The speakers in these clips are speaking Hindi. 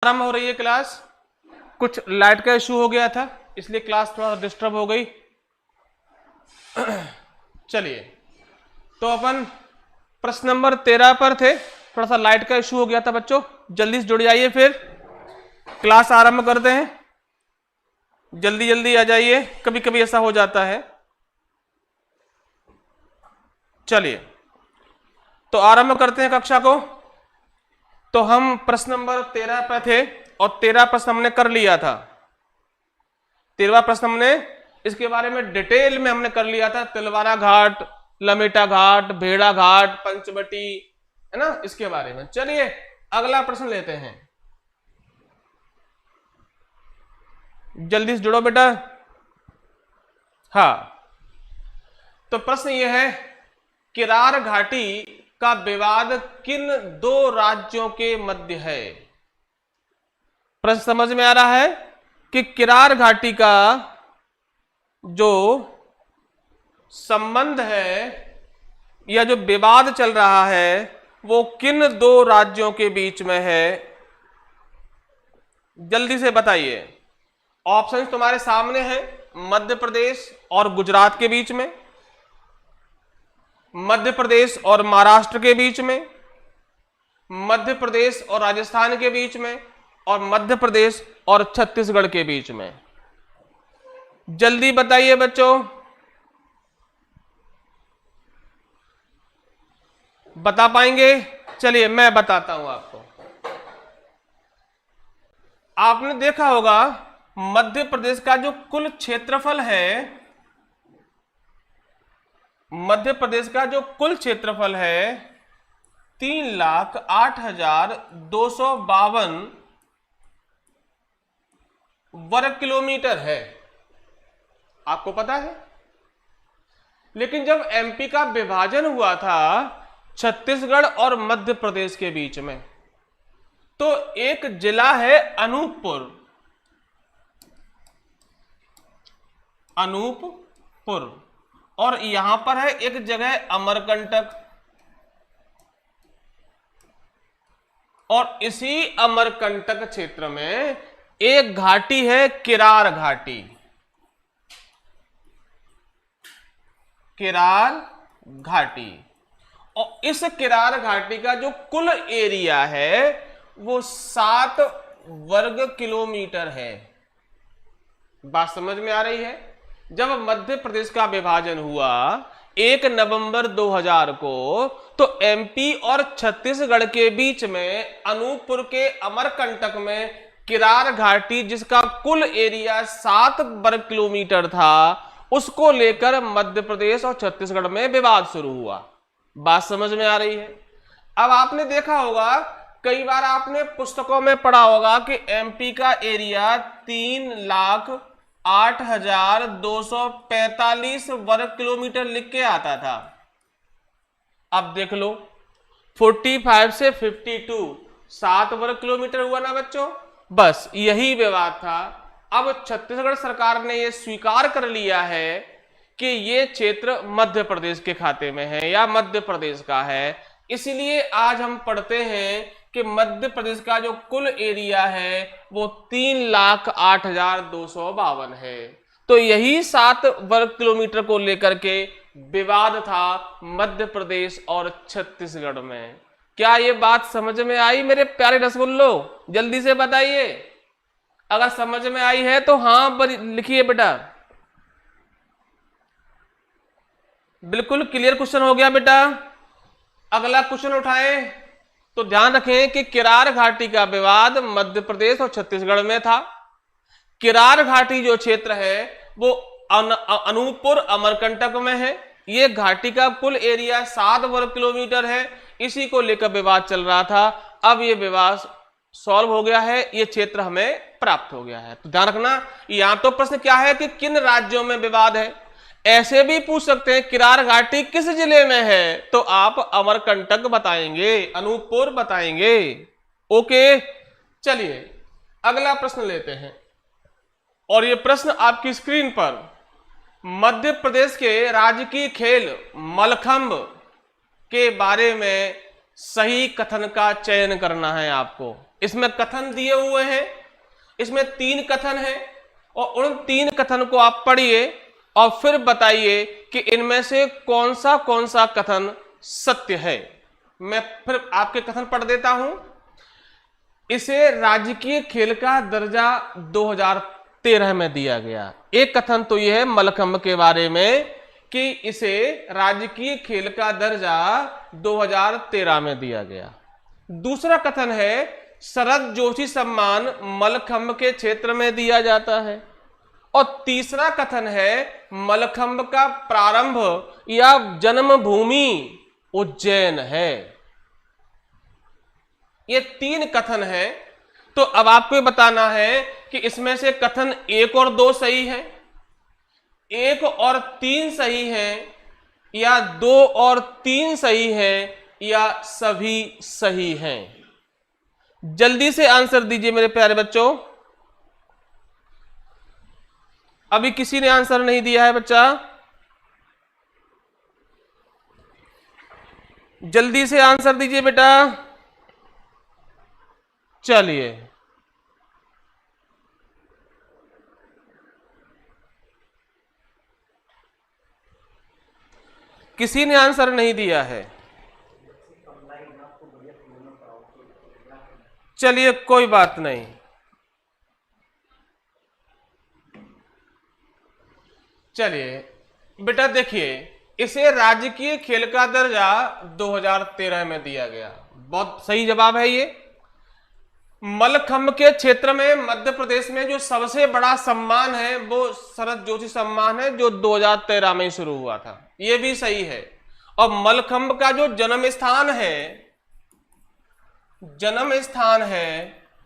आरंभ हो रही है क्लास। कुछ लाइट का इशू हो गया था इसलिए क्लास थोड़ा डिस्टर्ब हो गई। चलिए, तो अपन प्रश्न नंबर 13 पर थे। थोड़ा सा लाइट का इशू हो गया था बच्चों, जल्दी से जुड़ जाइए, फिर क्लास आरंभ करते हैं। जल्दी जल्दी आ जाइए, कभी कभी ऐसा हो जाता है। चलिए, तो आरंभ करते हैं कक्षा को। तो हम प्रश्न नंबर 13 पर थे और 13 प्रश्न हमने कर लिया था। 13वां प्रश्न हमने इसके बारे में डिटेल में हमने कर लिया था। तिलवारा घाट, लमेटा घाट, भेड़ा घाट, पंचवटी, है ना, इसके बारे में। चलिए अगला प्रश्न लेते हैं, जल्दी से जुड़ो बेटा। हाँ, तो प्रश्न यह है, किरार घाटी का विवाद किन दो राज्यों के मध्य है? प्रश्न समझ में आ रहा है कि किरार घाटी का जो संबंध है या जो विवाद चल रहा है वो किन दो राज्यों के बीच में है? जल्दी से बताइए। ऑप्शन तुम्हारे सामने है, मध्य प्रदेश और गुजरात के बीच में, मध्य प्रदेश और महाराष्ट्र के बीच में, मध्य प्रदेश और राजस्थान के बीच में, और मध्य प्रदेश और छत्तीसगढ़ के बीच में। जल्दी बताइए बच्चों, बता पाएंगे? चलिए मैं बताता हूं आपको। आपने देखा होगा मध्य प्रदेश का जो कुल क्षेत्रफल है, मध्य प्रदेश का जो कुल क्षेत्रफल है 3,08,252 वर्ग किलोमीटर है, आपको पता है। लेकिन जब एमपी का विभाजन हुआ था छत्तीसगढ़ और मध्य प्रदेश के बीच में, तो एक जिला है अनूपपुर, अनूपपुर, और यहां पर है एक जगह अमरकंटक, और इसी अमरकंटक क्षेत्र में एक घाटी है किरार घाटी, किरार घाटी। और इस किरार घाटी का जो कुल एरिया है वो 7 वर्ग किलोमीटर है। बात समझ में आ रही है? जब मध्य प्रदेश का विभाजन हुआ 1 नवंबर 2000 को, तो एमपी और छत्तीसगढ़ के बीच में अनूपपुर के अमरकंटक में किरार घाटी, जिसका कुल एरिया 7 वर्ग किलोमीटर था, उसको लेकर मध्य प्रदेश और छत्तीसगढ़ में विवाद शुरू हुआ। बात समझ में आ रही है? अब आपने देखा होगा, कई बार आपने पुस्तकों में पढ़ा होगा कि एमपी का एरिया 3,08,245 वर्ग किलोमीटर लिख के आता था। अब देख लो 45 से 52 7 वर्ग किलोमीटर हुआ ना बच्चों। बस यही विवाद था। अब छत्तीसगढ़ सरकार ने यह स्वीकार कर लिया है कि ये क्षेत्र मध्य प्रदेश के खाते में है या मध्य प्रदेश का है। इसलिए आज हम पढ़ते हैं कि मध्य प्रदेश का जो कुल एरिया है वो 3,08,252 है। तो यही 7 वर्ग किलोमीटर को लेकर के विवाद था मध्य प्रदेश और छत्तीसगढ़ में। क्या ये बात समझ में आई मेरे प्यारे रसगुल्लो? जल्दी से बताइए, अगर समझ में आई है तो हाँ लिखिए बेटा। बिल्कुल क्लियर क्वेश्चन हो गया बेटा। अगला क्वेश्चन उठाएं तो ध्यान रखें कि किरार घाटी का विवाद मध्य प्रदेश और छत्तीसगढ़ में था। किरार घाटी जो क्षेत्र है वो अनूपपुर अमरकंटक में है। ये घाटी का कुल एरिया 7 वर्ग किलोमीटर है। इसी को लेकर विवाद चल रहा था। अब ये विवाद सॉल्व हो गया है, ये क्षेत्र हमें प्राप्त हो गया है। तो ध्यान रखना, यहां तो प्रश्न क्या है कि किन राज्यों में विवाद है। ऐसे भी पूछ सकते हैं किरार घाटी किस जिले में है, तो आप अमरकंटक बताएंगे, अनूपपुर बताएंगे। ओके, चलिए अगला प्रश्न लेते हैं। और ये प्रश्न आपकी स्क्रीन पर मध्य प्रदेश के राजकीय खेल मलखंभ के बारे में सही कथन का चयन करना है आपको। इसमें कथन दिए हुए हैं, इसमें 3 कथन हैं और उन 3 कथन को आप पढ़िए और फिर बताइए कि इनमें से कौन सा कथन सत्य है। मैं फिर आपके कथन पढ़ देता हूं। इसे राजकीय खेल का दर्जा 2013 में दिया गया। एक कथन तो यह है मलखंभ के बारे में कि इसे राजकीय खेल का दर्जा 2013 में दिया गया। दूसरा कथन है शरद जोशी सम्मान मलखंभ के क्षेत्र में दिया जाता है। और तीसरा कथन है मलखंभ का प्रारंभ या जन्मभूमि उज्जैन है। ये 3 कथन है। तो अब आपको बताना है कि इसमें से कथन 1 और 2 सही है, 1 और 3 सही है, या 2 और 3 सही है, या सभी सही हैं। जल्दी से आंसर दीजिए मेरे प्यारे बच्चों। अभी किसी ने आंसर नहीं दिया है बच्चा, जल्दी से आंसर दीजिए बेटा। चलिए, किसी ने आंसर नहीं दिया है। चलिए कोई बात नहीं। चलिए बेटा देखिए, इसे राजकीय खेल का दर्जा 2013 में दिया गया। बहुत सही जवाब है ये। मलखंभ के क्षेत्र में मध्य प्रदेश में जो सबसे बड़ा सम्मान है वो शरद जोशी सम्मान है, जो 2013 में शुरू हुआ था। ये भी सही है। और मलखंभ का जो जन्म स्थान है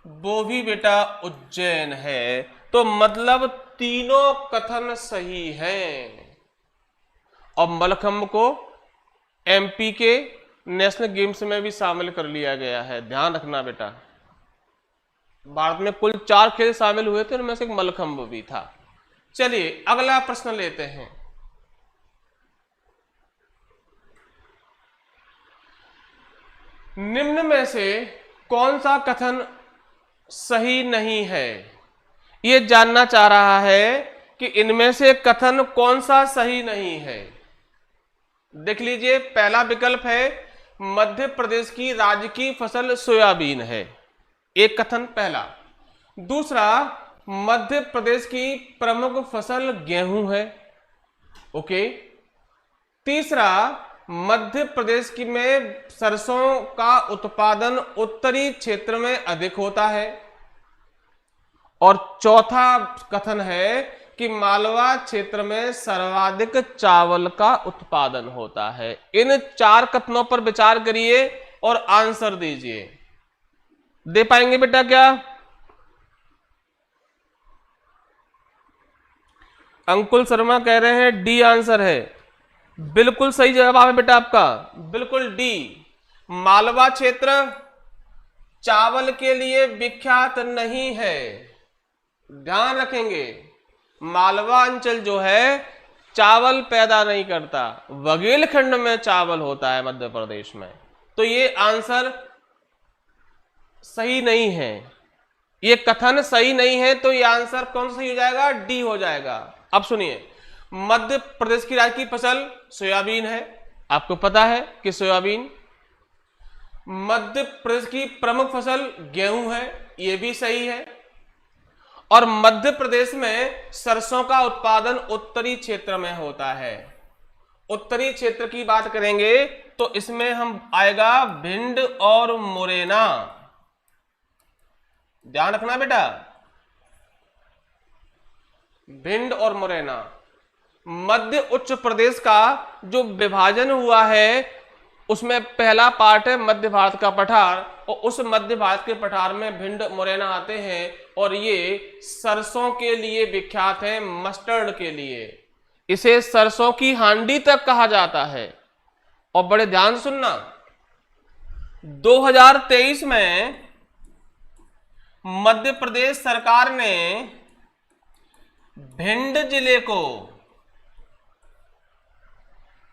वो भी बेटा उज्जैन है। तो मतलब तीनों कथन सही हैं। और मलखंभ को एमपी के नेशनल गेम्स में भी शामिल कर लिया गया है। ध्यान रखना बेटा, भारत में कुल 4 खेल शामिल हुए थे, उनमें से एक मलखंभ भी था। चलिए अगला प्रश्न लेते हैं। निम्न में से कौन सा कथन सही नहीं है? यह जानना चाह रहा है कि इनमें से कथन कौन सा सही नहीं है। देख लीजिए, पहला विकल्प है मध्य प्रदेश की राजकीय फसल सोयाबीन है, एक कथन पहला। दूसरा, मध्य प्रदेश की प्रमुख फसल गेहूं है, ओके। तीसरा, मध्य प्रदेश की में सरसों का उत्पादन उत्तरी क्षेत्र में अधिक होता है। और चौथा कथन है कि मालवा क्षेत्र में सर्वाधिक चावल का उत्पादन होता है। इन 4 कथनों पर विचार करिए और आंसर दीजिए। दे पाएंगे बेटा क्या? अंकुल शर्मा कह रहे हैं डी आंसर है। बिल्कुल सही जवाब है बेटा आपका, बिल्कुल डी। मालवा क्षेत्र चावल के लिए विख्यात नहीं है। ध्यान रखेंगे, मालवा अंचल जो है चावल पैदा नहीं करता, बघेलखंड में चावल होता है मध्य प्रदेश में। तो ये आंसर सही नहीं है, ये कथन सही नहीं है। तो ये आंसर कौन सा सही हो जाएगा? डी हो जाएगा। अब सुनिए, मध्य प्रदेश की राज्य की फसल सोयाबीन है, आपको पता है कि सोयाबीन। मध्य प्रदेश की प्रमुख फसल गेहूं है, यह भी सही है। और मध्य प्रदेश में सरसों का उत्पादन उत्तरी क्षेत्र में होता है। उत्तरी क्षेत्र की बात करेंगे तो इसमें हम आएगा भिंड और मुरैना। ध्यान रखना बेटा, भिंड और मुरैना। मध्य उच्च प्रदेश का जो विभाजन हुआ है उसमें पहला पार्ट है मध्य भारत का पठार, और उस मध्य भारत के पठार में भिंड मुरैना आते हैं। और ये सरसों के लिए विख्यात है, मस्टर्ड के लिए। इसे सरसों की हांडी तक कहा जाता है। और बड़े ध्यान सुनना, 2023 में मध्य प्रदेश सरकार ने भिंड जिले को,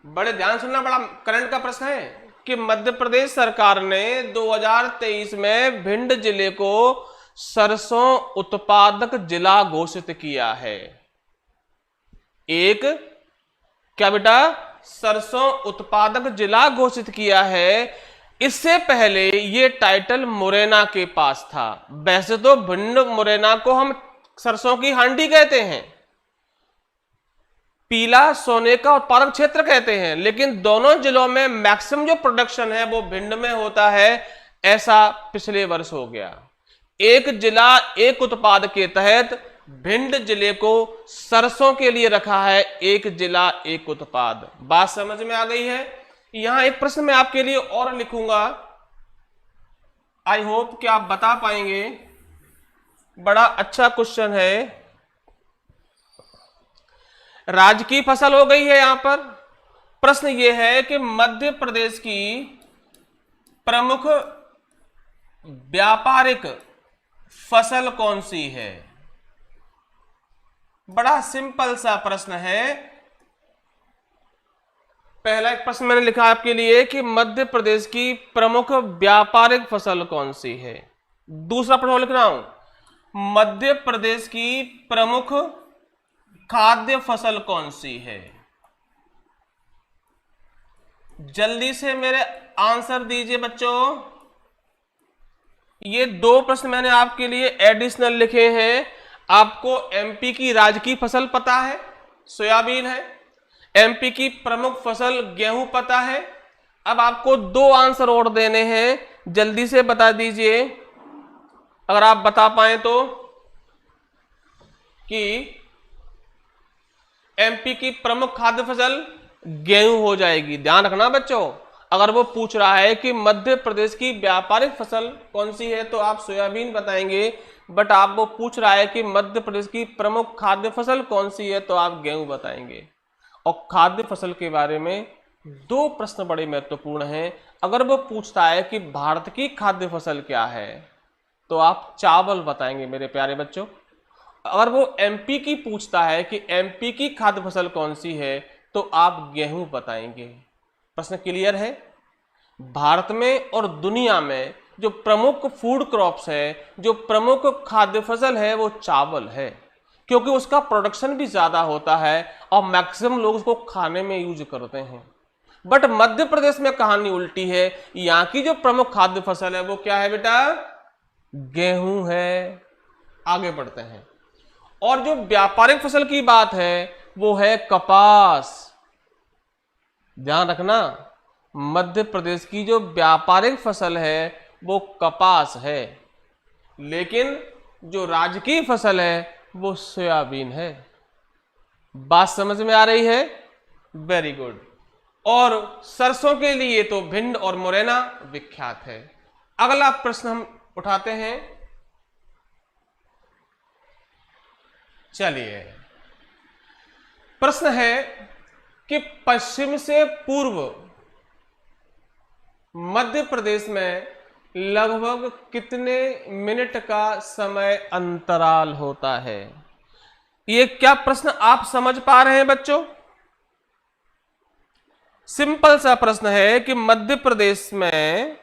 बड़े ध्यान सुनना, बड़ा करंट का प्रश्न है, कि मध्य प्रदेश सरकार ने 2023 में भिंड जिले को सरसों उत्पादक जिला घोषित किया है। एक क्या बेटा, सरसों उत्पादक जिला घोषित किया है। इससे पहले यह टाइटल मुरैना के पास था। वैसे तो भिंड मुरैना को हम सरसों की हांडी कहते हैं, पीला सोने का उत्पादक क्षेत्र कहते हैं, लेकिन दोनों जिलों में मैक्सिमम जो प्रोडक्शन है वो भिंड में होता है। ऐसा पिछले वर्ष हो गया। एक जिला एक उत्पाद के तहत भिंड जिले को सरसों के लिए रखा है। एक जिला एक उत्पाद। बात समझ में आ गई है। यहां एक प्रश्न मैं आपके लिए और लिखूंगा, आई होप कि आप बता पाएंगे। बड़ा अच्छा क्वेश्चन है। राज्य की फसल हो गई है। यहां पर प्रश्न यह है कि मध्य प्रदेश की प्रमुख व्यापारिक फसल कौन सी है। बड़ा सिंपल सा प्रश्न है। पहला एक प्रश्न मैंने लिखा आपके लिए कि मध्य प्रदेश की प्रमुख व्यापारिक फसल कौन सी है। दूसरा प्रश्न लिख रहा हूं, मध्य प्रदेश की प्रमुख खाद्य फसल कौन सी है। जल्दी से मेरे आंसर दीजिए बच्चों। ये दो प्रश्न मैंने आपके लिए एडिशनल लिखे हैं। आपको एमपी की राज्य की फसल पता है, सोयाबीन है। एमपी की प्रमुख फसल गेहूं पता है। अब आपको दो आंसर और देने हैं, जल्दी से बता दीजिए अगर आप बता पाए तो, कि एमपी की प्रमुख खाद्य फसल गेहूं हो जाएगी। ध्यान रखना बच्चों, अगर वो पूछ रहा है कि मध्य प्रदेश की व्यापारिक फसल कौन सी है तो आप सोयाबीन बताएंगे, बट आप वो पूछ रहा है कि मध्य प्रदेश की प्रमुख खाद्य फसल कौन सी है तो आप गेहूं बताएंगे। और खाद्य फसल के बारे में दो प्रश्न बड़े महत्वपूर्ण हैं। अगर वो पूछता है कि भारत की खाद्य फसल क्या है तो आप चावल बताएंगे मेरे प्यारे बच्चों। अगर वो एमपी की पूछता है कि एमपी की खाद्य फसल कौन सी है तो आप गेहूं बताएंगे। प्रश्न क्लियर है। भारत में और दुनिया में जो प्रमुख फूड क्रॉप्स है, जो प्रमुख खाद्य फसल है, वो चावल है, क्योंकि उसका प्रोडक्शन भी ज्यादा होता है और मैक्सिमम लोग उसको खाने में यूज करते हैं। बट मध्य प्रदेश में कहानी उल्टी है। यहां की जो प्रमुख खाद्य फसल है वो क्या है बेटा, गेहूं है। आगे बढ़ते हैं। और जो व्यापारिक फसल की बात है वो है कपास। ध्यान रखना, मध्य प्रदेश की जो व्यापारिक फसल है वो कपास है, लेकिन जो राज्य की फसल है वो सोयाबीन है। बात समझ में आ रही है? Very good. और सरसों के लिए तो भिंड और मुरैना विख्यात है। अगला प्रश्न हम उठाते हैं। चलिए, प्रश्न है कि पश्चिम से पूर्व मध्य प्रदेश में लगभग कितने मिनट का समय अंतराल होता है। ये क्या प्रश्न आप समझ पा रहे हैं बच्चों? सिंपल सा प्रश्न है कि मध्य प्रदेश में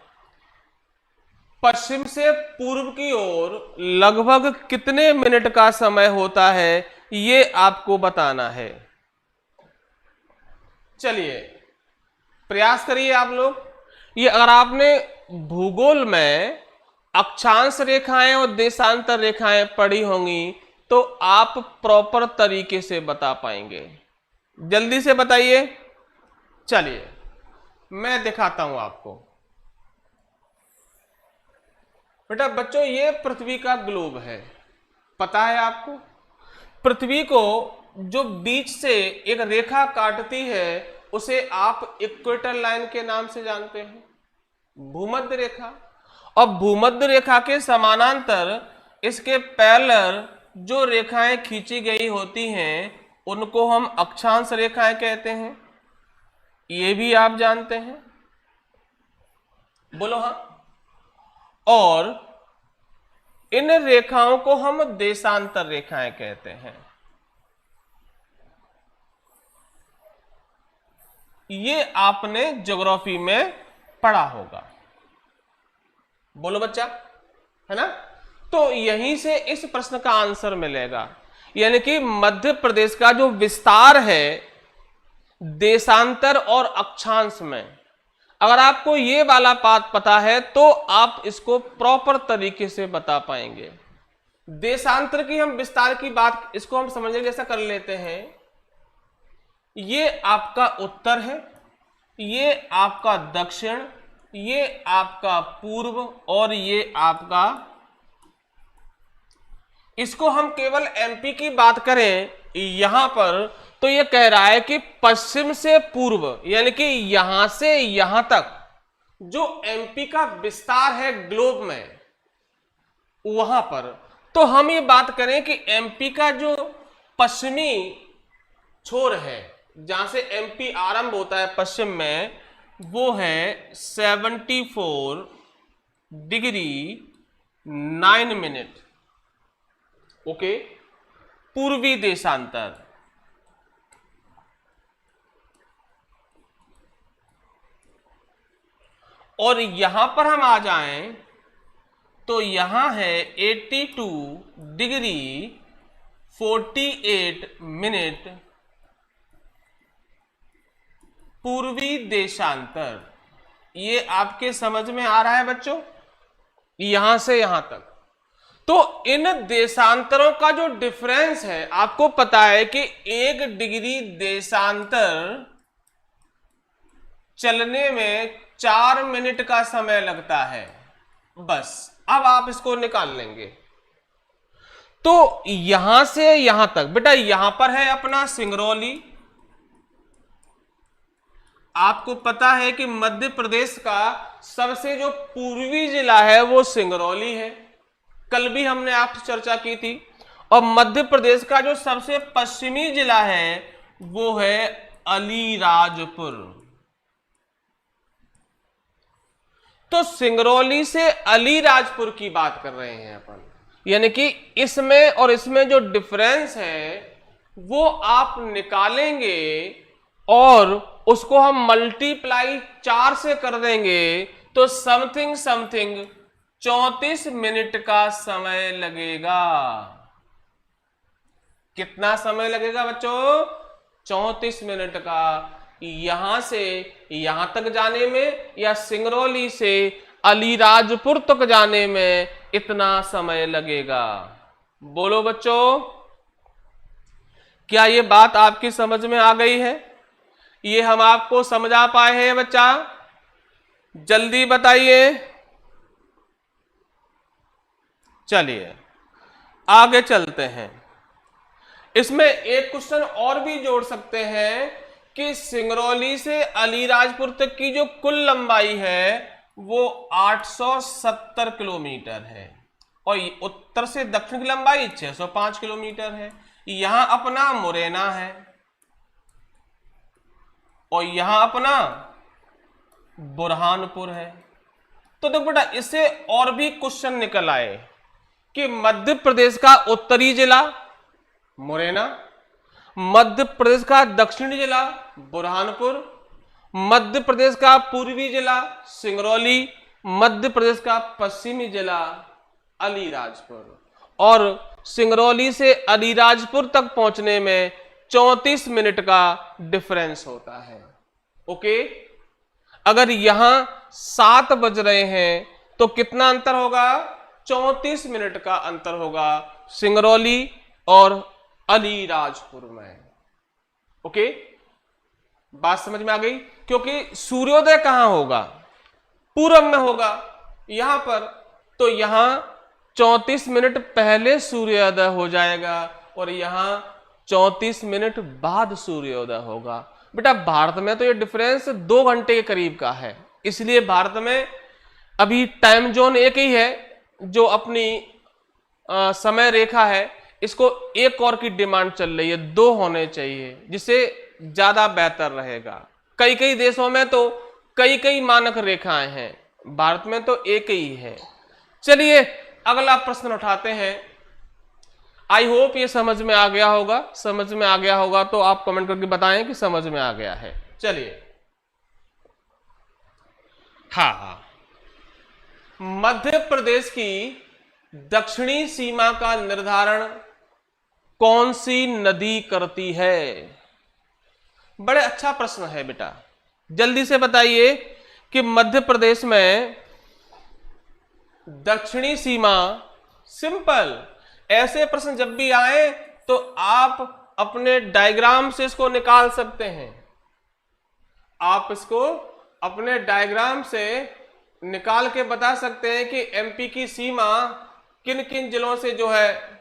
पश्चिम से पूर्व की ओर लगभग कितने मिनट का समय होता है, ये आपको बताना है। चलिए प्रयास करिए आप लोग। ये अगर आपने भूगोल में अक्षांश रेखाएं और देशांतर रेखाएं पढ़ी होंगी तो आप प्रॉपर तरीके से बता पाएंगे। जल्दी से बताइए। चलिए मैं दिखाता हूं आपको। बेटा बच्चों, ये पृथ्वी का ग्लोब है, पता है आपको। पृथ्वी को जो बीच से एक रेखा काटती है उसे आप इक्वेटर लाइन के नाम से जानते हैं, भूमध्य रेखा। और भूमध्य रेखा के समानांतर इसके पैरेलल जो रेखाएं खींची गई होती हैं उनको हम अक्षांश रेखाएं कहते हैं। ये भी आप जानते हैं, बोलो हाँ। और इन रेखाओं को हम देशांतर रेखाएं कहते हैं। ये आपने ज्योग्राफी में पड़ा होगा। बोलो बच्चा, है ना? तो यहीं से इस प्रश्न का आंसर मिलेगा, यानी कि मध्य प्रदेश का जो विस्तार है देशांतर और अक्षांश में, अगर आपको ये वाला बात पता है तो आप इसको प्रॉपर तरीके से बता पाएंगे। देशांतर की हम विस्तार की बात, इसको हम समझने जैसा कर लेते हैं। ये आपका उत्तर है, ये आपका दक्षिण, ये आपका पूर्व और ये आपका, इसको हम केवल एमपी की बात करें यहां पर तो ये कह रहा है कि पश्चिम से पूर्व, यानी कि यहां से यहां तक जो एमपी का विस्तार है ग्लोब में, वहां पर तो हम ये बात करें कि एमपी का जो पश्चिमी छोर है, जहां से एमपी आरंभ होता है पश्चिम में, वो है 74 डिग्री 9 मिनट। ओके, पूर्वी देशांतर। और यहां पर हम आ जाएं तो यहां है 82 डिग्री 48 मिनट पूर्वी देशांतर। ये आपके समझ में आ रहा है बच्चों, यहां से यहां तक। तो इन देशांतरों का जो डिफरेंस है, आपको पता है कि 1 डिग्री देशांतर चलने में 4 मिनट का समय लगता है बस। अब आप इसको निकाल लेंगे तो यहां से यहां तक, बेटा यहां पर है अपना सिंगरौली। आपको पता है कि मध्य प्रदेश का सबसे जो पूर्वी जिला है वो सिंगरौली है, कल भी हमने आपसे चर्चा की थी। और मध्य प्रदेश का जो सबसे पश्चिमी जिला है वो है अलीराजपुर। तो सिंगरौली से अलीराजपुर की बात कर रहे हैं अपन, यानी कि इसमें और इसमें जो डिफरेंस है वो आप निकालेंगे और उसको हम मल्टीप्लाई 4 से कर देंगे तो समथिंग 34 मिनट का समय लगेगा। कितना समय लगेगा बच्चों? 34 मिनट का, यहां से यहां तक जाने में या सिंगरौली से अलीराजपुर तक जाने में इतना समय लगेगा। बोलो बच्चों, क्या ये बात आपकी समझ में आ गई है? ये हम आपको समझा पाए हैं बच्चा? जल्दी बताइए। चलिए आगे चलते हैं। इसमें एक क्वेश्चन और भी जोड़ सकते हैं कि सिंगरौली से अलीराजपुर तक की जो कुल लंबाई है वो 870 किलोमीटर है और उत्तर से दक्षिण की लंबाई 605 किलोमीटर है। यहां अपना मुरैना है और यहां अपना बुरहानपुर है। तो देखो बेटा, इससे और भी क्वेश्चन निकल आए कि मध्य प्रदेश का उत्तरी जिला मुरैना, मध्य प्रदेश का दक्षिणी जिला बुरहानपुर, मध्य प्रदेश का पूर्वी जिला सिंगरौली, मध्य प्रदेश का पश्चिमी जिला अलीराजपुर। और सिंगरौली से अलीराजपुर तक पहुंचने में 34 मिनट का डिफरेंस होता है। ओके, अगर यहां 7 बज रहे हैं तो कितना अंतर होगा? 34 मिनट का अंतर होगा सिंगरौली और अलीराजपुर में। ओके, बात समझ में आ गई? क्योंकि सूर्योदय कहां होगा? पूरब में होगा यहां पर, तो यहां 34 मिनट पहले सूर्योदय हो जाएगा और यहां 34 मिनट बाद सूर्योदय होगा। बेटा भारत में तो ये डिफरेंस 2 घंटे के करीब का है, इसलिए भारत में अभी टाइम जोन एक ही है जो अपनी समय रेखा है, इसको एक और की डिमांड चल रही है, 2 होने चाहिए जिससे ज्यादा बेहतर रहेगा। कई कई देशों में तो कई कई मानक रेखाएं हैं, भारत में तो एक ही है। चलिए अगला प्रश्न उठाते हैं। आई होप ये समझ में आ गया होगा। समझ में आ गया होगा तो आप कमेंट करके बताएं कि समझ में आ गया है। चलिए हाँ, मध्य प्रदेश की दक्षिणी सीमा का निर्धारण कौन सी नदी करती है? बड़े अच्छा प्रश्न है बेटा, जल्दी से बताइए कि मध्य प्रदेश में दक्षिणी सीमा, सिंपल, ऐसे प्रश्न जब भी आए तो आप अपने डायग्राम से इसको निकाल सकते हैं। आप इसको अपने डायग्राम से निकाल के बता सकते हैं कि एमपी की सीमा किन किन जिलों से जो है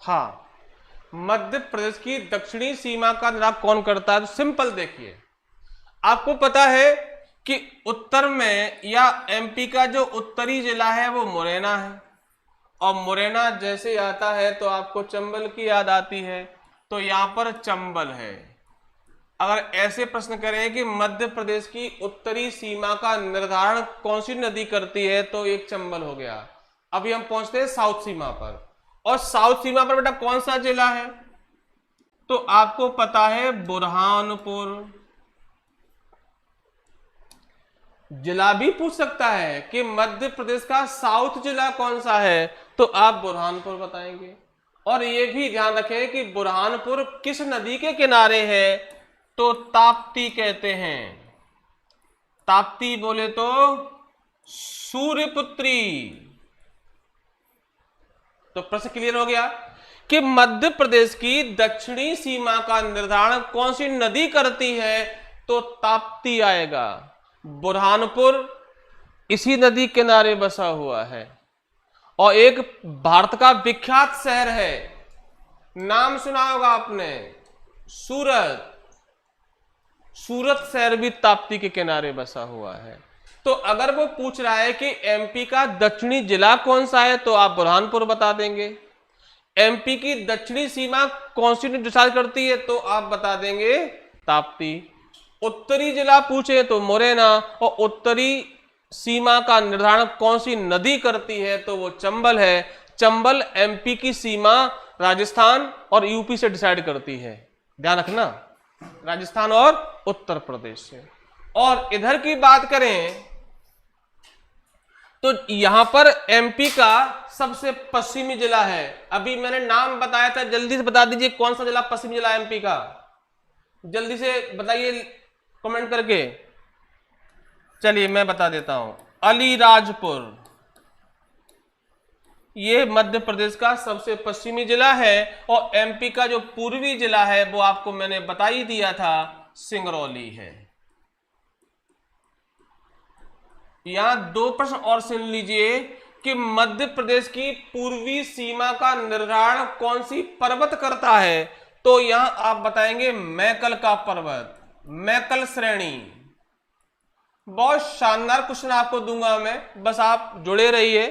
हाँ, मध्य प्रदेश की दक्षिणी सीमा का निर्धारण कौन करता है? तो सिंपल देखिए, आपको पता है कि उत्तर में या एमपी का जो उत्तरी जिला है वो मुरैना है, और मुरैना जैसे आता है तो आपको चंबल की याद आती है, तो यहां पर चंबल है। अगर ऐसे प्रश्न करें कि मध्य प्रदेश की उत्तरी सीमा का निर्धारण कौन सी नदी करती है, तो एक चंबल हो गया। अभी हम पहुंचते हैं साउथ सीमा पर, और साउथ सीमा पर बेटा कौन सा जिला है? तो आपको पता है बुरहानपुर। जिला भी पूछ सकता है कि मध्य प्रदेश का साउथ जिला कौन सा है, तो आप बुरहानपुर बताएंगे। और यह भी ध्यान रखें कि बुरहानपुर किस नदी के किनारे है, तो ताप्ती कहते हैं। ताप्ती बोले तो सूर्यपुत्री। तो प्रश्न क्लियर हो गया कि मध्य प्रदेश की दक्षिणी सीमा का निर्धारण कौन सी नदी करती है, तो ताप्ती आएगा। बुरहानपुर इसी नदी किनारे बसा हुआ है, और एक भारत का विख्यात शहर है, नाम सुना होगा आपने, सूरत। सूरत शहर भी ताप्ती के किनारे बसा हुआ है। तो अगर वो पूछ रहा है कि एमपी का दक्षिणी जिला कौन सा है, तो आप बुरहानपुर बता देंगे। एमपी की दक्षिणी सीमा कौन सी डिसाइड करती है, तो आप बता देंगे ताप्ती। उत्तरी जिला पूछे तो मुरैना, और उत्तरी सीमा का निर्धारण कौन सी नदी करती है, तो वो चंबल है। चंबल एमपी की सीमा राजस्थान और यूपी से डिसाइड करती है, ध्यान रखना, राजस्थान और उत्तर प्रदेश से। और इधर की बात करें तो यहां पर एमपी का सबसे पश्चिमी जिला है। अभी मैंने नाम बताया था, जल्दी से बता दीजिए कौन सा जिला पश्चिमी जिला एमपी का, जल्दी से बताइए कमेंट करके। चलिए मैं बता देता हूं, अलीराजपुर। ये मध्य प्रदेश का सबसे पश्चिमी जिला है, और एमपी का जो पूर्वी जिला है वो आपको मैंने बता ही दिया था, सिंगरौली है। यहां दो प्रश्न और सुन लीजिए कि मध्य प्रदेश की पूर्वी सीमा का निर्धारण कौन सी पर्वत करता है, तो यहां आप बताएंगे मैकल का पर्वत, मैकल श्रेणी। बहुत शानदार क्वेश्चन आपको दूंगा मैं, बस आप जुड़े रहिए।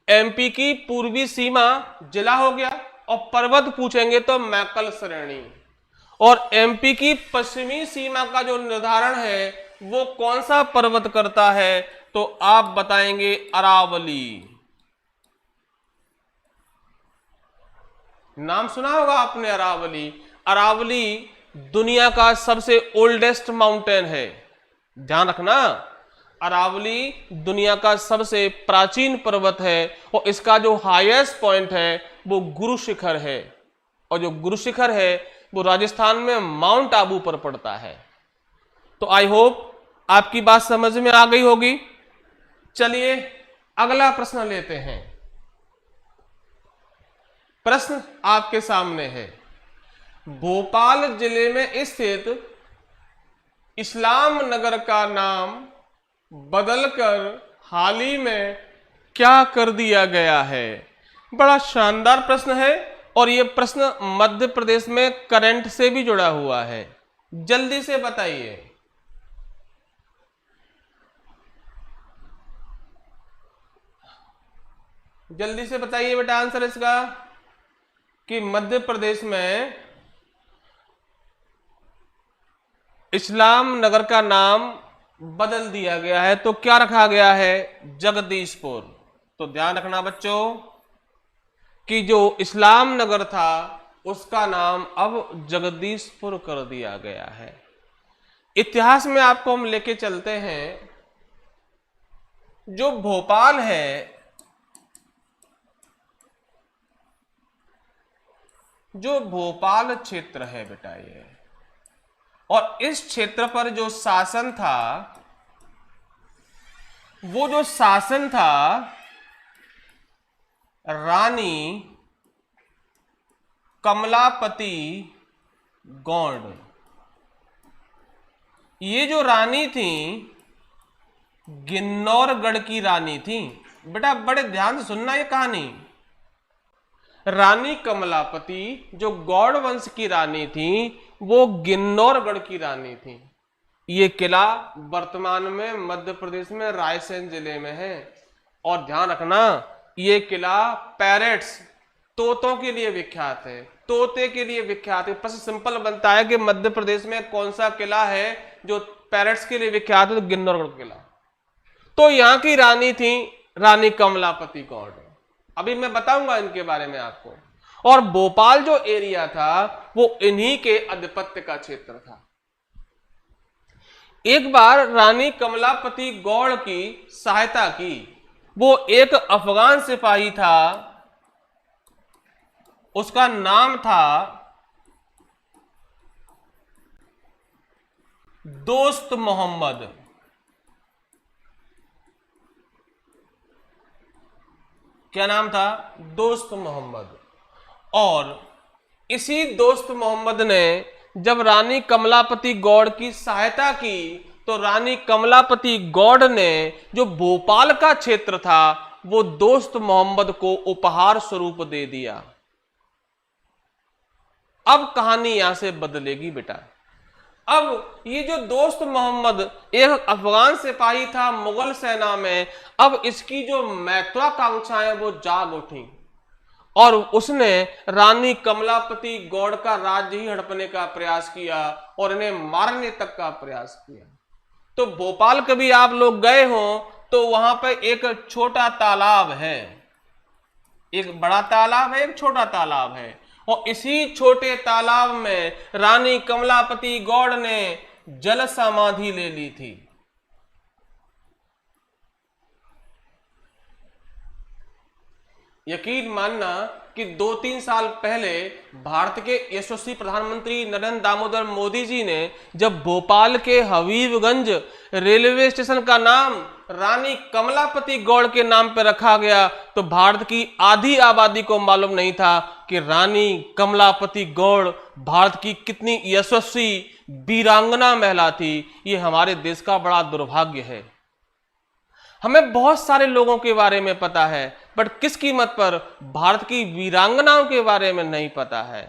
एमपी की पूर्वी सीमा जिला हो गया, और पर्वत पूछेंगे तो मैकल श्रेणी। और एमपी की पश्चिमी सीमा का जो निर्धारण है वो कौन सा पर्वत करता है, तो आप बताएंगे अरावली। नाम सुना होगा आपने अरावली। अरावली दुनिया का सबसे ओल्डेस्ट माउंटेन है, ध्यान रखना। अरावली दुनिया का सबसे प्राचीन पर्वत है, और इसका जो हाईएस्ट पॉइंट है वो गुरु शिखर है, और जो गुरु शिखर है वो राजस्थान में माउंट आबू पर पड़ता है। तो आई होप आपकी बात समझ में आ गई होगी। चलिए अगला प्रश्न लेते हैं। प्रश्न आपके सामने है, भोपाल जिले में स्थित इस्लाम नगर का नाम बदलकर हाल ही में क्या कर दिया गया है। बड़ा शानदार प्रश्न है और यह प्रश्न मध्य प्रदेश में करंट से भी जुड़ा हुआ है। जल्दी से बताइए। जल्दी से बताइए बेटा आंसर इसका, कि मध्य प्रदेश में इस्लाम नगर का नाम बदल दिया गया है, तो क्या रखा गया है, जगदीशपुर। तो ध्यान रखना बच्चों कि जो इस्लाम नगर था उसका नाम अब जगदीशपुर कर दिया गया है। इतिहास में आपको हम लेके चलते हैं। जो भोपाल है, जो भोपाल क्षेत्र है बेटा ये, और इस क्षेत्र पर जो शासन था, वो जो शासन था रानी कमलापति गौड़। ये जो रानी थी गिन्नौरगढ़ की रानी थी। बेटा बड़े ध्यान से सुनना ये कहानी। रानी कमलापति जो गौड़ वंश की रानी थी वो गिन्नौरगढ़ की रानी थी। ये किला वर्तमान में मध्य प्रदेश में रायसेन जिले में है। और ध्यान रखना ये किला पैरेट्स तोतों के लिए विख्यात है, तोते के लिए विख्यात है। प्रश्न सिंपल बनता है कि मध्य प्रदेश में कौन सा किला है जो पैरेट्स के लिए विख्यात है, तो गिन्नौरगढ़ किला। तो यहां की रानी थी रानी कमलापति गौड़। अभी मैं बताऊंगा इनके बारे में आपको। और भोपाल जो एरिया था वो इन्हीं के आधिपत्य का क्षेत्र था। एक बार रानी कमलापति गौड़ की सहायता की, वो एक अफगान सिपाही था, उसका नाम था दोस्त मोहम्मद। क्या नाम था, दोस्त मोहम्मद। और इसी दोस्त मोहम्मद ने जब रानी कमलापति गौड़ की सहायता की तो रानी कमलापति गौड़ ने जो भोपाल का क्षेत्र था वो दोस्त मोहम्मद को उपहार स्वरूप दे दिया। अब कहानी यहां से बदलेगी बेटा। अब ये जो दोस्त मोहम्मद एक अफगान सिपाही था मुगल सेना में, अब इसकी जो महत्वाकांक्षाएं वो जाग उठी और उसने रानी कमलापति गौड़ का राज्य ही हड़पने का प्रयास किया और इन्हें मारने तक का प्रयास किया। तो भोपाल कभी आप लोग गए हो तो वहां पर एक छोटा तालाब है, एक बड़ा तालाब है, एक छोटा तालाब है, और इसी छोटे तालाब में रानी कमलापति गौड़ ने जल समाधि ले ली थी। यकीन मानना कि 2-3 साल पहले भारत के यशस्वी प्रधानमंत्री नरेंद्र दामोदर मोदी जी ने जब भोपाल के हबीबगंज रेलवे स्टेशन का नाम रानी कमलापति गौड़ के नाम पर रखा गया तो भारत की आधी आबादी को मालूम नहीं था कि रानी कमलापति गौड़ भारत की कितनी यशस्वी वीरांगना महिला थी। ये हमारे देश का बड़ा दुर्भाग्य है। हमें बहुत सारे लोगों के बारे में पता है बट किस कीमत पर भारत की वीरांगनाओं के बारे में नहीं पता है।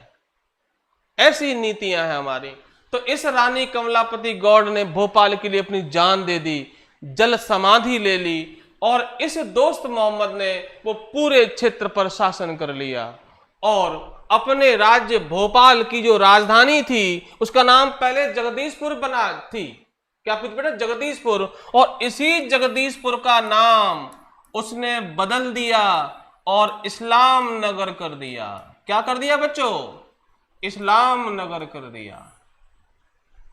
ऐसी नीतियां हैं हमारी। तो इस रानी कमलापति गौड़ ने भोपाल के लिए अपनी जान दे दी, जल समाधि ले ली और इस दोस्त मोहम्मद ने वो पूरे क्षेत्र पर शासन कर लिया और अपने राज्य भोपाल की जो राजधानी थी उसका नाम पहले जगदीशपुर बना थी। क्या कुछ बेटा, जगदीशपुर। और इसी जगदीशपुर का नाम उसने बदल दिया और इस्लाम नगर कर दिया। क्या कर दिया बच्चों, इस्लाम नगर कर दिया।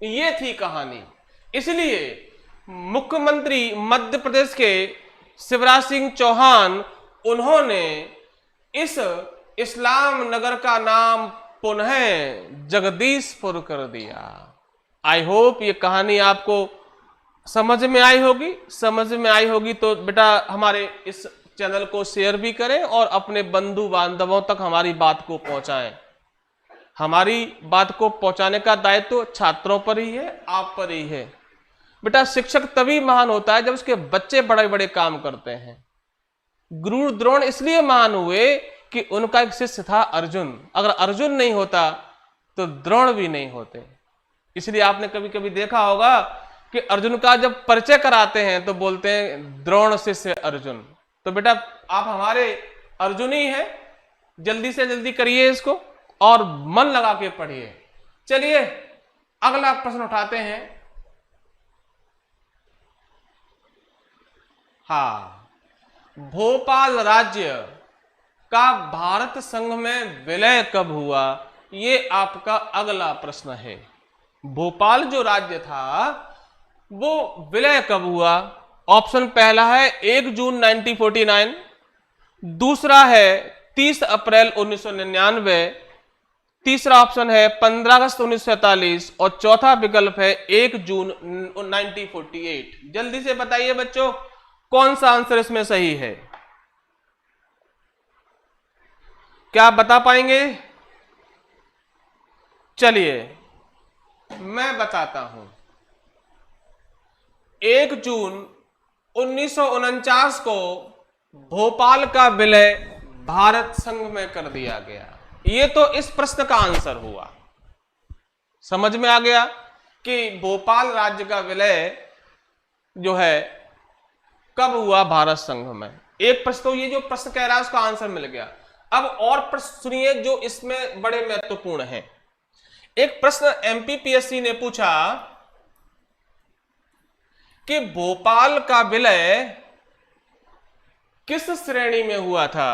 ये थी कहानी। इसलिए मुख्यमंत्री मध्य प्रदेश के शिवराज सिंह चौहान उन्होंने इस इस्लाम नगर का नाम पुनः जगदीशपुर कर दिया। आई होप ये कहानी आपको समझ में आई होगी। समझ में आई होगी तो बेटा हमारे इस चैनल को शेयर भी करें और अपने बंधु बांधवों तक हमारी बात को पहुंचाएं। हमारी बात को पहुंचाने का दायित्व तो छात्रों पर ही है, आप पर ही है। बेटा शिक्षक तभी महान होता है जब उसके बच्चे बड़े बड़े काम करते हैं। गुरु द्रोण इसलिए महान हुए कि उनका एक शिष्य था अर्जुन। अगर अर्जुन नहीं होता तो द्रोण भी नहीं होते। इसलिए आपने कभी कभी देखा होगा कि अर्जुन का जब परिचय कराते हैं तो बोलते हैं द्रोण शिष्य अर्जुन। तो बेटा आप हमारे अर्जुन ही हैं, जल्दी से जल्दी करिए इसको और मन लगा के पढ़िए। चलिए अगला प्रश्न उठाते हैं। हाँ, भोपाल राज्य का भारत संघ में विलय कब हुआ, ये आपका अगला प्रश्न है। भोपाल जो राज्य था वो विलय कब हुआ? ऑप्शन पहला है 1 जून 1949, दूसरा है 30 अप्रैल 1999, तीसरा ऑप्शन है 15 अगस्त 1947 और चौथा विकल्प है 1 जून 1948। जल्दी से बताइए बच्चों कौन सा आंसर इसमें सही है? क्या आप बता पाएंगे? चलिए मैं बताता हूं। 1 जून 1949 को भोपाल का विलय भारत संघ में कर दिया गया। ये तो इस प्रश्न का आंसर हुआ। समझ में आ गया कि भोपाल राज्य का विलय जो है कब हुआ भारत संघ में। एक प्रश्न तो ये जो प्रश्न कह रहा है उसका आंसर मिल गया। अब और प्रश्न सुनिए जो इसमें बड़े महत्वपूर्ण हैं। एक प्रश्न एमपीपीएससी ने पूछा कि भोपाल का विलय किस श्रेणी में हुआ था?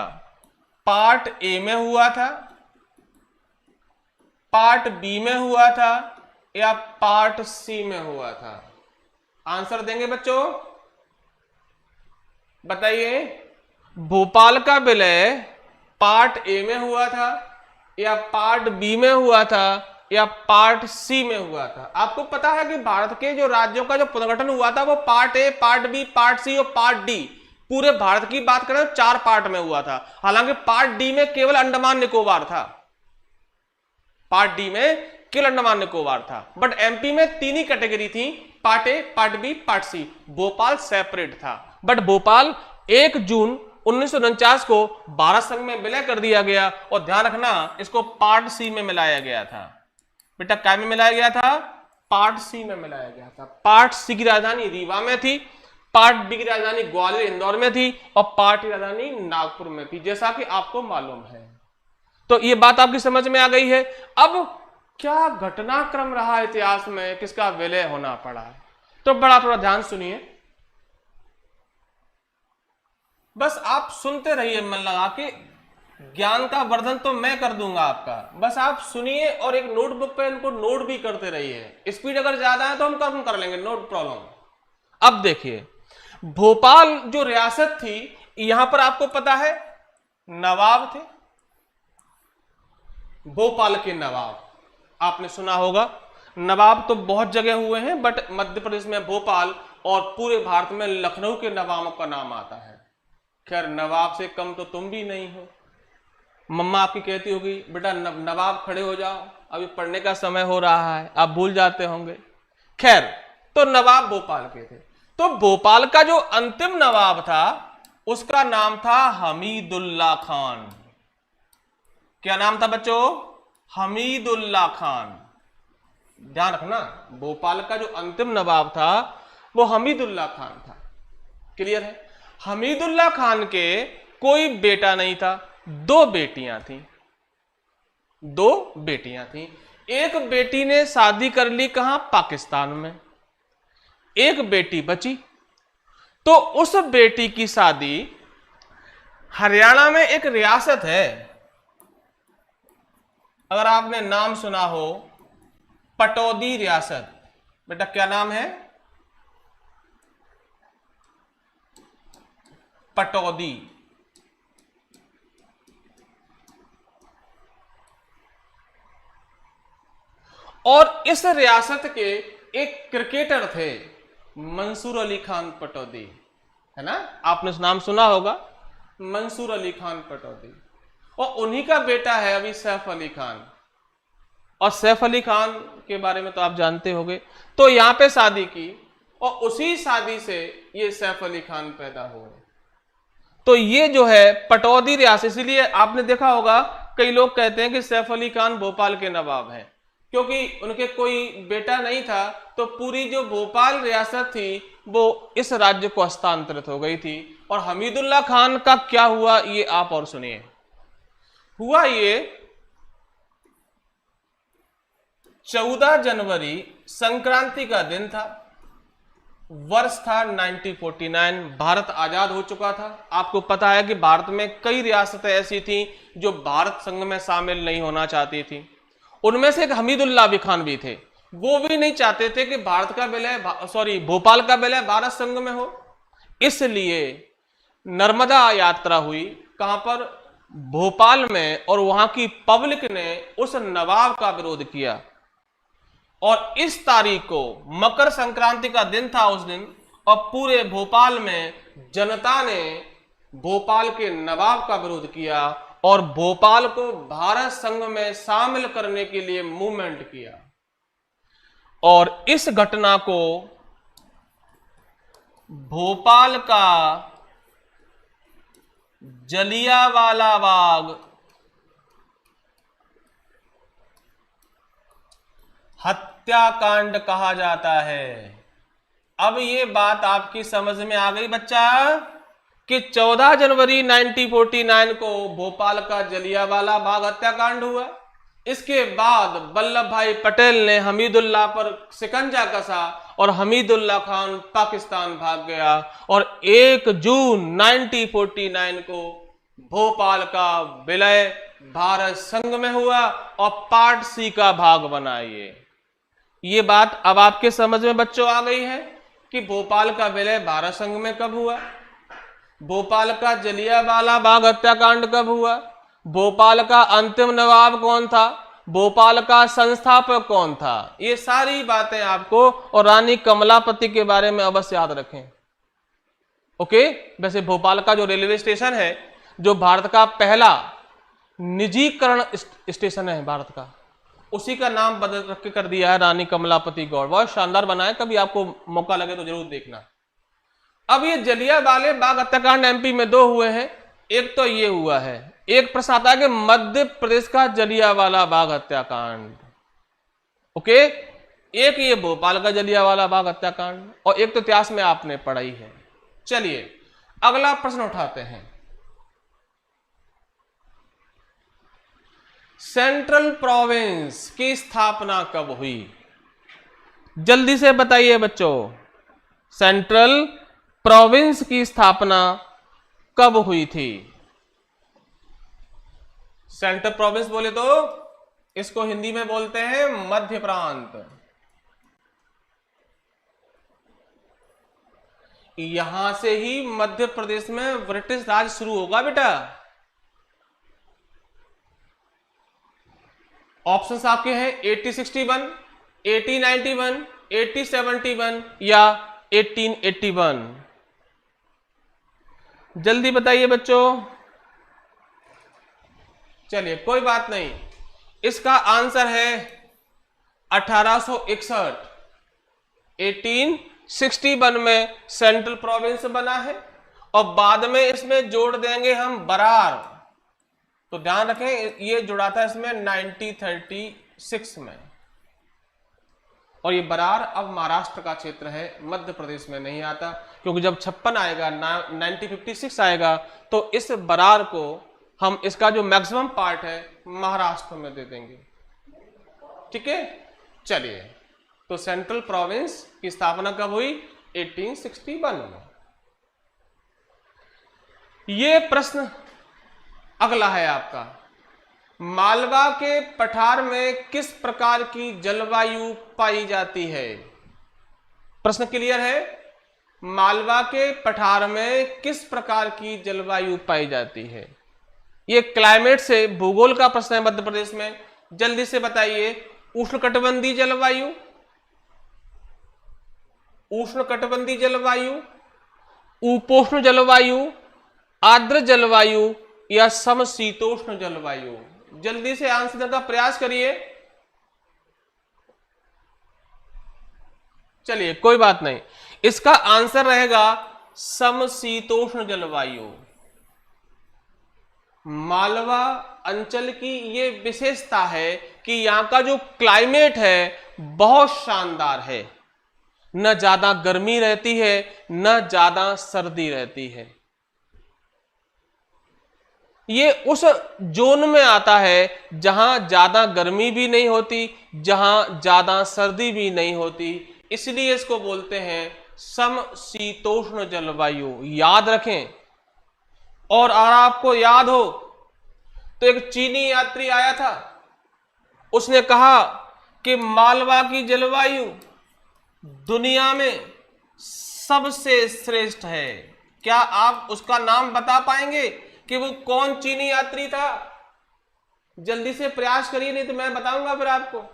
पार्ट ए में हुआ था, पार्ट बी में हुआ था या पार्ट सी में हुआ था? आंसर देंगे बच्चों, बताइए। भोपाल का विलय पार्ट ए में हुआ था या पार्ट बी में हुआ था या पार्ट सी में हुआ था? आपको पता है कि भारत के जो राज्यों का जो पुनर्गठन हुआ था वो part A, part B, part C और पार्ट डी, पूरे भारत की बात करें तो 4 पार्ट में हुआ था। हालांकि पार्ट डी में केवल अंडमान निकोबार था, पार्ट डी में केवल अंडमान निकोबार था। बट एमपी में 3 ही कैटेगरी थी, part A, part B, part C. Bhopal separate था। बट भोपाल 1 जून 1949 को भारत संघ में विलय कर दिया गया। और ध्यान रखना इसको पार्ट सी में मिलाया गया था। बेटा क्या में मिलाया गया था? पार्ट सी में मिलाया गया था। पार्ट सी की राजधानी रीवा में थी, पार्ट बी की राजधानी ग्वालियर इंदौर में थी और पार्ट की राजधानी नागपुर में थी, जैसा कि आपको मालूम है। तो ये बात आपकी समझ में आ गई है। अब क्या घटनाक्रम रहा इतिहास में किसका विलय होना पड़ा? तो बड़ा थोड़ा ध्यान सुनिए, बस आप सुनते रहिए मन लगा के। ज्ञान का वर्धन तो मैं कर दूंगा आपका, बस आप सुनिए और एक नोटबुक पे इनको नोट भी करते रहिए। स्पीड अगर ज्यादा है तो हम कम कर लेंगे, नो प्रॉब्लम। अब देखिए, भोपाल जो रियासत थी यहां पर आपको पता है नवाब थे। भोपाल के नवाब आपने सुना होगा। नवाब तो बहुत जगह हुए हैं बट मध्य प्रदेश में भोपाल और पूरे भारत में लखनऊ के नवाबों का नाम आता है। खैर नवाब से कम तो तुम भी नहीं हो। मम्मा आपकी कहती होगी बेटा नवाब खड़े हो जाओ, अभी पढ़ने का समय हो रहा है, आप भूल जाते होंगे। खैर तो नवाब भोपाल के थे। तो भोपाल का जो अंतिम नवाब था उसका नाम था हमीदुल्ला खान। क्या नाम था बच्चों? हमीदुल्ला खान। ध्यान रखना, भोपाल का जो अंतिम नवाब था वो हमीदुल्ला खान था। क्लियर है? हमीदुल्ला खान के कोई बेटा नहीं था, 2 बेटियां थी। 2 बेटियां थी। एक बेटी ने शादी कर ली कहां? पाकिस्तान में। एक बेटी बची, तो उस बेटी की शादी हरियाणा में एक रियासत है, अगर आपने नाम सुना हो, पटौदी रियासत। बेटा क्या नाम है? पटौदी। और इस रियासत के एक क्रिकेटर थे मंसूर अली खान पटौदी, है ना? आपने नाम सुना होगा। मंसूर अली खान पटौदी, और उन्हीं का बेटा है अभी सैफ अली खान। और सैफ अली खान के बारे में तो आप जानते होंगे। तो यहां पे शादी की और उसी शादी से ये सैफ अली खान पैदा हुए। तो ये जो है पटौदी रियासत, इसीलिए आपने देखा होगा कई लोग कहते हैं कि सैफ अली खान भोपाल के नवाब हैं, क्योंकि उनके कोई बेटा नहीं था, तो पूरी जो भोपाल रियासत थी वो इस राज्य को हस्तांतरित हो गई थी। और हमीदुल्लाह खान का क्या हुआ ये आप और सुनिए। हुआ ये 14 जनवरी संक्रांति का दिन था, वर्ष था 1949, भारत आजाद हो चुका था। आपको पता है कि भारत में कई रियासतें ऐसी थीं जो भारत संघ में शामिल नहीं होना चाहती थी। उनमें से एक हमीदुल्लाह खान भी थे, वो भी नहीं चाहते थे कि भारत का विलय भोपाल का विलय भारत संघ में हो। इसलिए नर्मदा यात्रा हुई, कहां पर? भोपाल में, और वहां की पब्लिक ने उस नवाब का विरोध किया। और इस तारीख को मकर संक्रांति का दिन था उस दिन, और पूरे भोपाल में जनता ने भोपाल के नवाब का विरोध किया और भोपाल को भारत संघ में शामिल करने के लिए मूवमेंट किया। और इस घटना को भोपाल का जलियांवाला बाग हत्याकांड कहा जाता है। अब ये बात आपकी समझ में आ गई बच्चा कि 14 जनवरी 1949 को भोपाल का जलियांवाला बाग हत्याकांड हुआ। इसके बाद वल्लभ भाई पटेल ने हमीदुल्लाह पर शिकंजा कसा और हमीदुल्लाह खान पाकिस्तान भाग गया। और 1 जून 1949 को भोपाल का विलय भारत संघ में हुआ और पार्ट सी का भाग बना। ये बात अब आपके समझ में बच्चों आ गई है कि भोपाल का विलय भारत संघ में कब हुआ, भोपाल का जलियांवाला बाग हत्याकांड कब हुआ, भोपाल का अंतिम नवाब कौन था, भोपाल का संस्थापक कौन था। ये सारी बातें आपको, और रानी कमलापति के बारे में अवश्य याद रखें। ओके। वैसे भोपाल का जो रेलवे स्टेशन है, जो भारत का पहला निजीकरण स्टेशन है भारत का, उसी का नाम बदल रख के कर दिया है रानी कमलापति गौड़। बहुत शानदार बना है, कभी आपको मौका लगे तो जरूर देखना। अब ये जलियांवाला बाग हत्याकांड एमपी में 2 हुए हैं। एक तो ये हुआ है, एक प्रश्न आता है कि मध्य प्रदेश का जलियांवाला बाग हत्याकांड। ओके। एक ये भोपाल का जलियांवाला बाग हत्याकांड, और एक तो इतिहास में आपने पढ़ाई है। चलिए अगला प्रश्न उठाते हैं। सेंट्रल प्रोविंस की स्थापना कब हुई? जल्दी से बताइए बच्चों, सेंट्रल प्रोविंस की स्थापना कब हुई थी? सेंट्रल प्रोविंस बोले तो इसको हिंदी में बोलते हैं मध्य प्रांत। यहां से ही मध्य प्रदेश में ब्रिटिश राज शुरू होगा बेटा। ऑप्शंस आपके हैं 1861, 1891, 1871 या 1881। जल्दी बताइए बच्चों। चलिए कोई बात नहीं, इसका आंसर है 1861। 1861 में सेंट्रल प्रोविंस बना है, और बाद में इसमें जोड़ देंगे हम बरार। तो ध्यान रखें ये जुड़ा था इसमें 1936 में, और ये बरार अब महाराष्ट्र का क्षेत्र है, मध्य प्रदेश में नहीं आता। क्योंकि जब 56 आएगा, 1956 आएगा, तो इस बरार को हम, इसका जो मैक्सिमम पार्ट है महाराष्ट्र में दे देंगे। ठीक है। चलिए, तो सेंट्रल प्रोविंस की स्थापना कब हुई? 1861 में। ये प्रश्न अगला है आपका, मालवा के पठार में किस प्रकार की जलवायु पाई जाती है? प्रश्न क्लियर है? मालवा के पठार में किस प्रकार की जलवायु पाई जाती है? ये क्लाइमेट से भूगोल का प्रश्न है मध्य प्रदेश में। जल्दी से बताइए, उष्णकटिबंधीय जलवायु, उष्णकटिबंधीय जलवायु, उपोष्ण जलवायु आर्द्र जलवायु या समशीतोष्ण जलवायु? जल्दी से आंसर देने का प्रयास करिए। चलिए कोई बात नहीं, इसका आंसर रहेगा समशीतोष्ण जलवायु। मालवा अंचल की ये विशेषता है कि यहां का जो क्लाइमेट है बहुत शानदार है, न ज्यादा गर्मी रहती है न ज्यादा सर्दी रहती है। ये उस जोन में आता है जहां ज्यादा गर्मी भी नहीं होती, जहां ज्यादा सर्दी भी नहीं होती, इसलिए इसको बोलते हैं समशीतोष्ण जलवायु। याद रखें। और अगर आपको याद हो तो एक चीनी यात्री आया था, उसने कहा कि मालवा की जलवायु दुनिया में सबसे श्रेष्ठ है। क्या आप उसका नाम बता पाएंगे कि वो कौन चीनी यात्री था? जल्दी से प्रयास करिए, नहीं तो मैं बताऊंगा फिर आपको।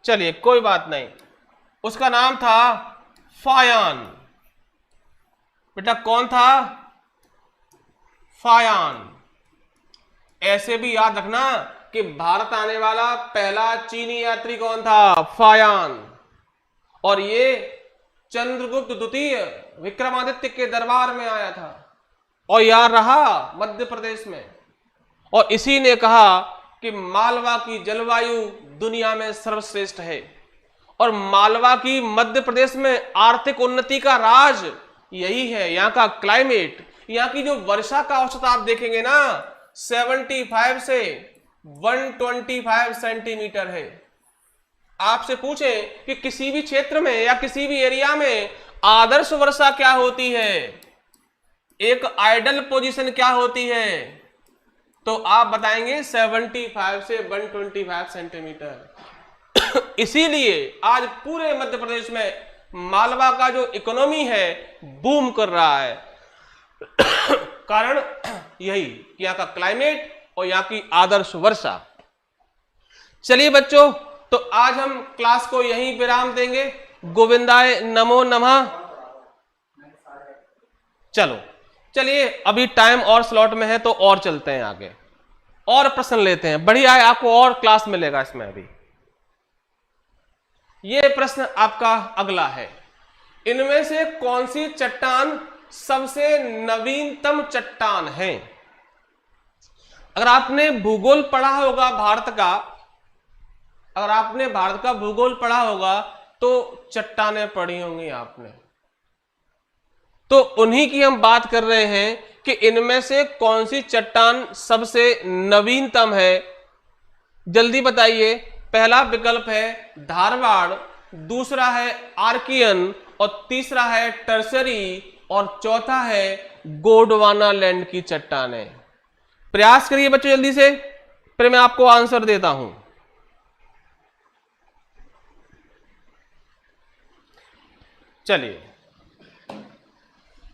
चलिए कोई बात नहीं, उसका नाम था फायान। बेटा कौन था? फायान। ऐसे भी याद रखना कि भारत आने वाला पहला चीनी यात्री कौन था? फायान। और ये चंद्रगुप्त द्वितीय विक्रमादित्य के दरबार में आया था और यहां रहा मध्य प्रदेश में, और इसी ने कहा कि मालवा की जलवायु दुनिया में सर्वश्रेष्ठ है। और मालवा की मध्य प्रदेश में आर्थिक उन्नति का राज यही है, यहाँ का क्लाइमेट। यहाँ की जो वर्षा का औसत आप देखेंगे ना, 75 से 125 सेंटीमीटर है। आपसे पूछें कि किसी भी क्षेत्र में या किसी भी एरिया में आदर्श वर्षा क्या होती है, एक आइडल पोजीशन क्या होती है, तो आप बताएंगे 75 से 125 सेंटीमीटर। इसीलिए आज पूरे मध्य प्रदेश में मालवा का जो इकोनॉमी है बूम कर रहा है। कारण यही कि यहाँ का क्लाइमेट और यहाँ की आदर्श वर्षा। चलिए बच्चों, तो आज हम क्लास को यहीं विराम देंगे। गोविंदाय नमो नमः। चलो चलिए, अभी टाइम और स्लॉट में है तो और चलते हैं आगे, और प्रश्न लेते हैं। बढ़िया है, आपको और क्लास मिलेगा इसमें। अभी ये प्रश्न आपका अगला है, इनमें से कौन सी चट्टान सबसे नवीनतम चट्टान है? अगर आपने भूगोल पढ़ा होगा भारत का, अगर आपने भारत का भूगोल पढ़ा होगा तो चट्टानें पढ़ी होंगी आपने। तो उन्हीं की हम बात कर रहे हैं कि इनमें से कौन सी चट्टान सबसे नवीनतम है। जल्दी बताइए। पहला विकल्प है धारवाड़, दूसरा है आर्कियन, और तीसरा है टर्सरी, और चौथा है गोंडवाना लैंड की चट्टानें। प्रयास करिए बच्चों जल्दी से, फिर मैं आपको आंसर देता हूं। चलिए,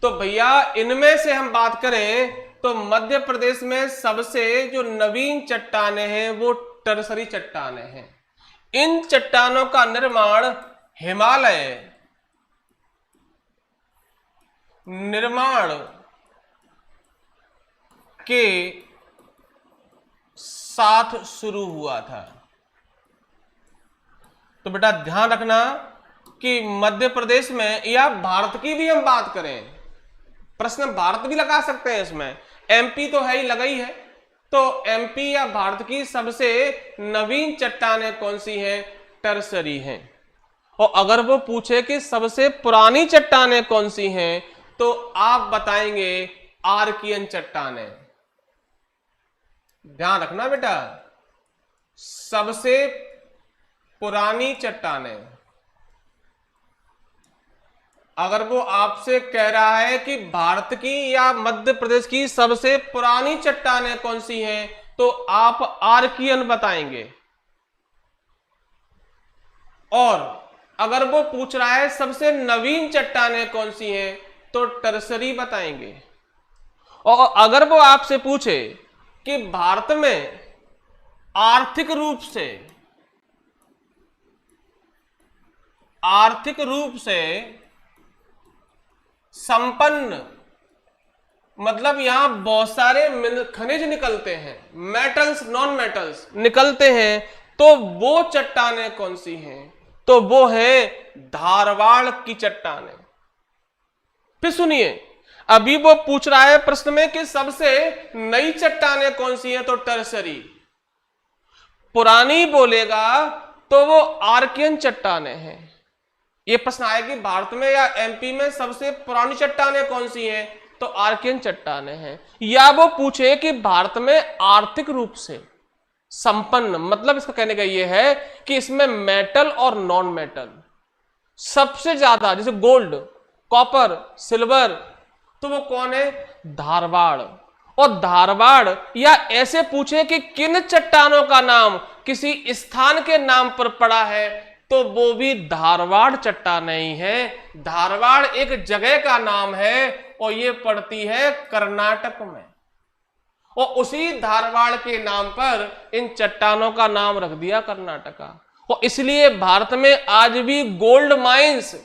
तो भैया इनमें से हम बात करें तो मध्य प्रदेश में सबसे जो नवीन चट्टानें हैं वो टर्सरी चट्टानें हैं। इन चट्टानों का निर्माण हिमालय निर्माण के साथ शुरू हुआ था। तो बेटा ध्यान रखना कि मध्य प्रदेश में, या भारत की भी हम बात करें, प्रश्न भारत भी लगा सकते हैं इसमें, एमपी तो है ही, लगा ही है, तो एमपी या भारत की सबसे नवीन चट्टानें कौन सी हैं? टर्सरी हैं। और अगर वो पूछे कि सबसे पुरानी चट्टानें कौन सी हैं, तो आप बताएंगे आर्कियन चट्टानें। ध्यान रखना बेटा, सबसे पुरानी चट्टानें। अगर वो आपसे कह रहा है कि भारत की या मध्य प्रदेश की सबसे पुरानी चट्टानें कौन सी हैं, तो आप आर्कियन बताएंगे। और अगर वो पूछ रहा है सबसे नवीन चट्टानें कौन सी हैं, तो टर्सरी बताएंगे। और अगर वो आपसे पूछे कि भारत में आर्थिक रूप से संपन्न मतलब यहां बहुत सारे खनिज निकलते हैं, मेटल्स नॉन मेटल्स निकलते हैं। तो वो चट्टानें कौन सी हैं? तो वो है धारवाड़ की चट्टानें। फिर सुनिए, अभी वो पूछ रहा है प्रश्न में कि सबसे नई चट्टानें कौन सी हैं, तो टर्सरी। पुरानी बोलेगा तो वो आर्कियन चट्टानें हैं। ये प्रश्न आया कि भारत में या एमपी में सबसे पुरानी चट्टानें कौन सी हैं, तो आर्कियन चट्टानें हैं। या वो पूछे कि भारत में आर्थिक रूप से संपन्न, मतलब इसका कहने का ये है कि इसमें मेटल और नॉन मेटल सबसे ज्यादा, जैसे गोल्ड, कॉपर, सिल्वर, तो वो कौन है? धारवाड़। और धारवाड़, या ऐसे पूछे कि किन चट्टानों का नाम किसी स्थान के नाम पर पड़ा है, तो वो भी धारवाड़ चट्टान ही है। धारवाड़ एक जगह का नाम है और ये पड़ती है कर्नाटक में, और उसी धारवाड़ के नाम पर इन चट्टानों का नाम रख दिया कर्नाटका। और इसलिए भारत में आज भी गोल्ड माइंस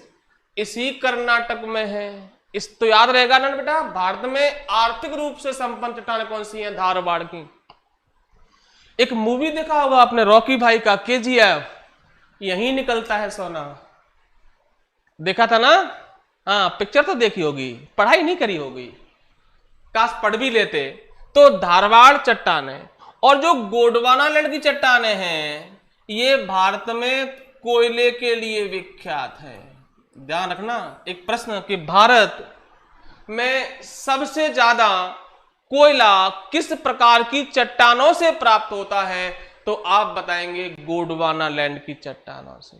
इसी कर्नाटक में है। इस तो याद रहेगा ना बेटा, भारत में आर्थिक रूप से संपन्न चट्टानें कौन सी हैं? धारवाड़ की। एक मूवी देखा होगा आपने रॉकी भाई का, केजीएफ, यहीं निकलता है सोना। देखा था ना? हाँ, पिक्चर तो देखी होगी, पढ़ाई नहीं करी होगी, काश पढ़ भी लेते। तो धारवाड़ चट्टानें और जो गोंडवानालैंड की चट्टानें हैं, ये भारत में कोयले के लिए विख्यात है। ध्यान रखना एक प्रश्न कि भारत में सबसे ज्यादा कोयला किस प्रकार की चट्टानों से प्राप्त होता है, तो आप बताएंगे गोंडवानालैंड की चट्टानों से।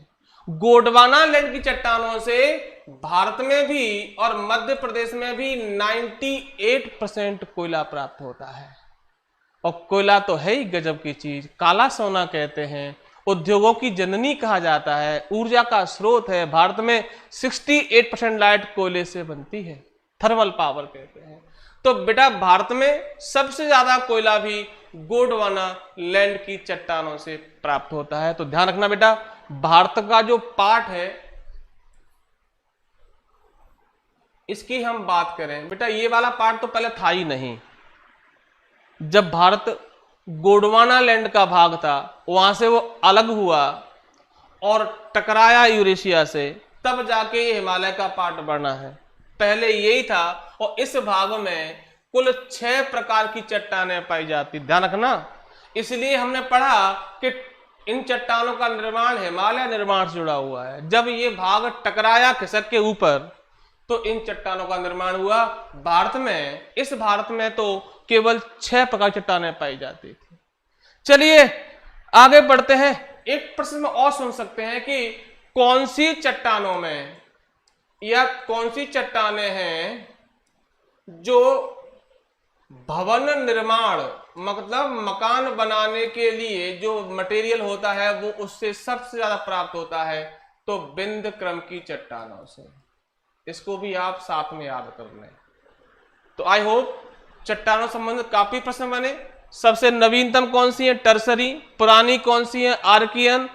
गोंडवानालैंड की चट्टानों से भारत में भी और मध्य प्रदेश में भी 98% कोयला प्राप्त होता है। और कोयला तो है ही गजब की चीज, काला सोना कहते हैं, उद्योगों की जननी कहा जाता है, ऊर्जा का स्रोत है। भारत में 68% लाइट कोयले से बनती है, थर्मल पावर कहते हैं। तो बेटा भारत में सबसे ज्यादा कोयला भी गोंडवानालैंड की चट्टानों से प्राप्त होता है। तो ध्यान रखना बेटा, भारत का जो पार्ट है इसकी हम बात करें बेटा, ये वाला पार्ट तो पहले था ही नहीं। जब भारत गोंडवानालैंड का भाग था, वहां से वो अलग हुआ और टकराया यूरेशिया से, तब जाके ये हिमालय का पार्ट बना है। पहले यही था। और इस भाग में कुल 6 प्रकार की चट्टानें पाई जाती, ध्यान रखना। इसलिए हमने पढ़ा कि इन चट्टानों का निर्माण हिमालय निर्माण से जुड़ा हुआ है। जब ये भाग टकराया खिसक के ऊपर, तो इन चट्टानों का निर्माण हुआ। भारत में, इस भारत में तो केवल 6 प्रकार की चट्टानें पाई जाती थी। चलिए आगे बढ़ते हैं। एक प्रश्न में और सुन सकते हैं कि कौन सी चट्टानों में या कौन सी चट्टानें हैं जो भवन निर्माण, मतलब मकान बनाने के लिए जो मटेरियल होता है वो उससे सबसे ज्यादा प्राप्त होता है, तो बिंद क्रम की चट्टानों से। इसको भी आप साथ में याद कर लें। तो आई होप चट्टानों संबंधित काफी प्रश्न बने। सबसे नवीनतम कौन सी है? टर्सरी। पुरानी कौन सी है? आर्कियन।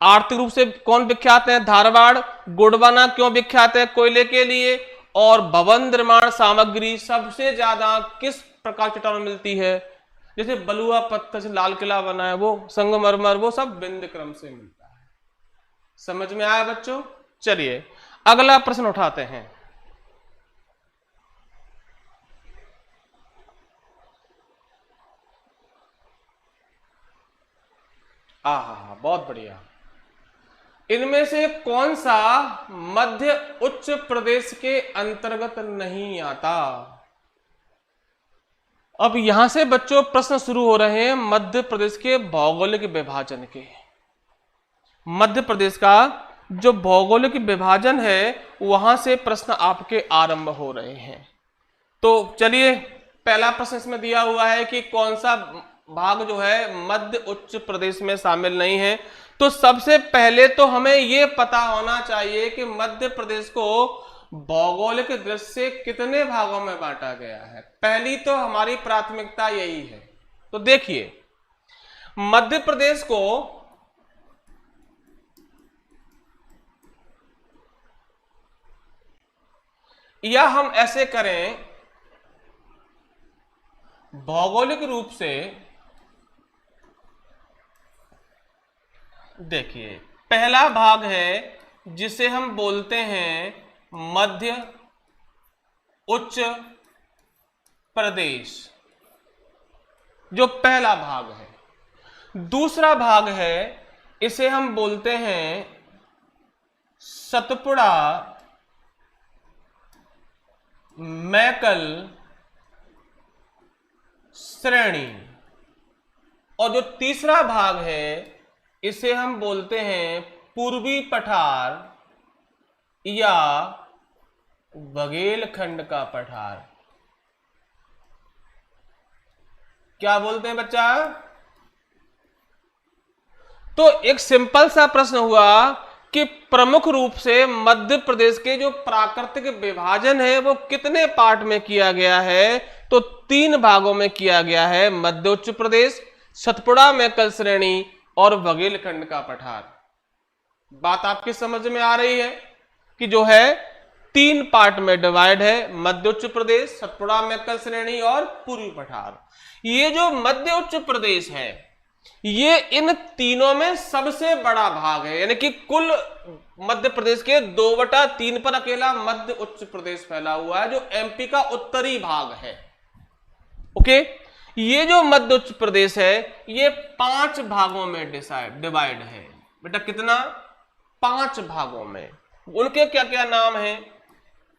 आर्थिक रूप से कौन विख्यात है? धारवाड़। गोंडवाना क्यों विख्यात है? कोयले के लिए। और भवन निर्माण सामग्री सबसे ज्यादा किस प्रकार की चट्टानों मिलती है? जैसे बलुआ पत्थर से लाल किला बना है, वो संगमरमर, वो सब बिंद क्रम से मिलता है। समझ में आया बच्चों? चलिए अगला प्रश्न उठाते हैं। बहुत बढ़िया। इनमें से कौन सा मध्य उच्च प्रदेश के अंतर्गत नहीं आता? अब यहां से बच्चों प्रश्न शुरू हो रहे हैं मध्य प्रदेश के भौगोलिक विभाजन के। मध्य प्रदेश का जो भौगोलिक विभाजन है वहां से प्रश्न आपके आरंभ हो रहे हैं। तो चलिए पहला प्रश्न इसमें दिया हुआ है कि कौन सा भाग जो है मध्य उच्च प्रदेश में शामिल नहीं है। तो सबसे पहले तो हमें यह पता होना चाहिए कि मध्य प्रदेश को भौगोलिक दृष्टि से कितने भागों में बांटा गया है। पहली तो हमारी प्राथमिकता यही है। तो देखिए मध्य प्रदेश को या हम ऐसे करें भौगोलिक रूप से देखिए, पहला भाग है जिसे हम बोलते हैं मध्य उच्च प्रदेश, जो पहला भाग है। दूसरा भाग है, इसे हम बोलते हैं सतपुड़ा मैकल श्रेणी, और जो तीसरा भाग है इसे हम बोलते हैं पूर्वी पठार या बघेलखंड का पठार। क्या बोलते हैं बच्चा? तो एक सिंपल सा प्रश्न हुआ कि प्रमुख रूप से मध्य प्रदेश के जो प्राकृतिक विभाजन है वो कितने पार्ट में किया गया है? तो 3 भागों में किया गया है, मध्य उच्च प्रदेश, सतपुड़ा मैकल श्रेणी और बघेलखंड का पठार। बात आपकी समझ में आ रही है कि जो है 3 पार्ट में डिवाइड है, मध्य उच्च प्रदेश, सतपुड़ा मैकल श्रेणी और पूर्वी पठार। ये जो मध्य उच्च प्रदेश है ये इन तीनों में सबसे बड़ा भाग है, यानी कि कुल मध्य प्रदेश के 2/3 पर अकेला मध्य उच्च प्रदेश फैला हुआ है, जो एमपी का उत्तरी भाग है। ओके, ये जो मध्य उच्च प्रदेश है ये 5 भागों में डिवाइड है। बेटा कितना? 5 भागों में। उनके क्या क्या नाम है?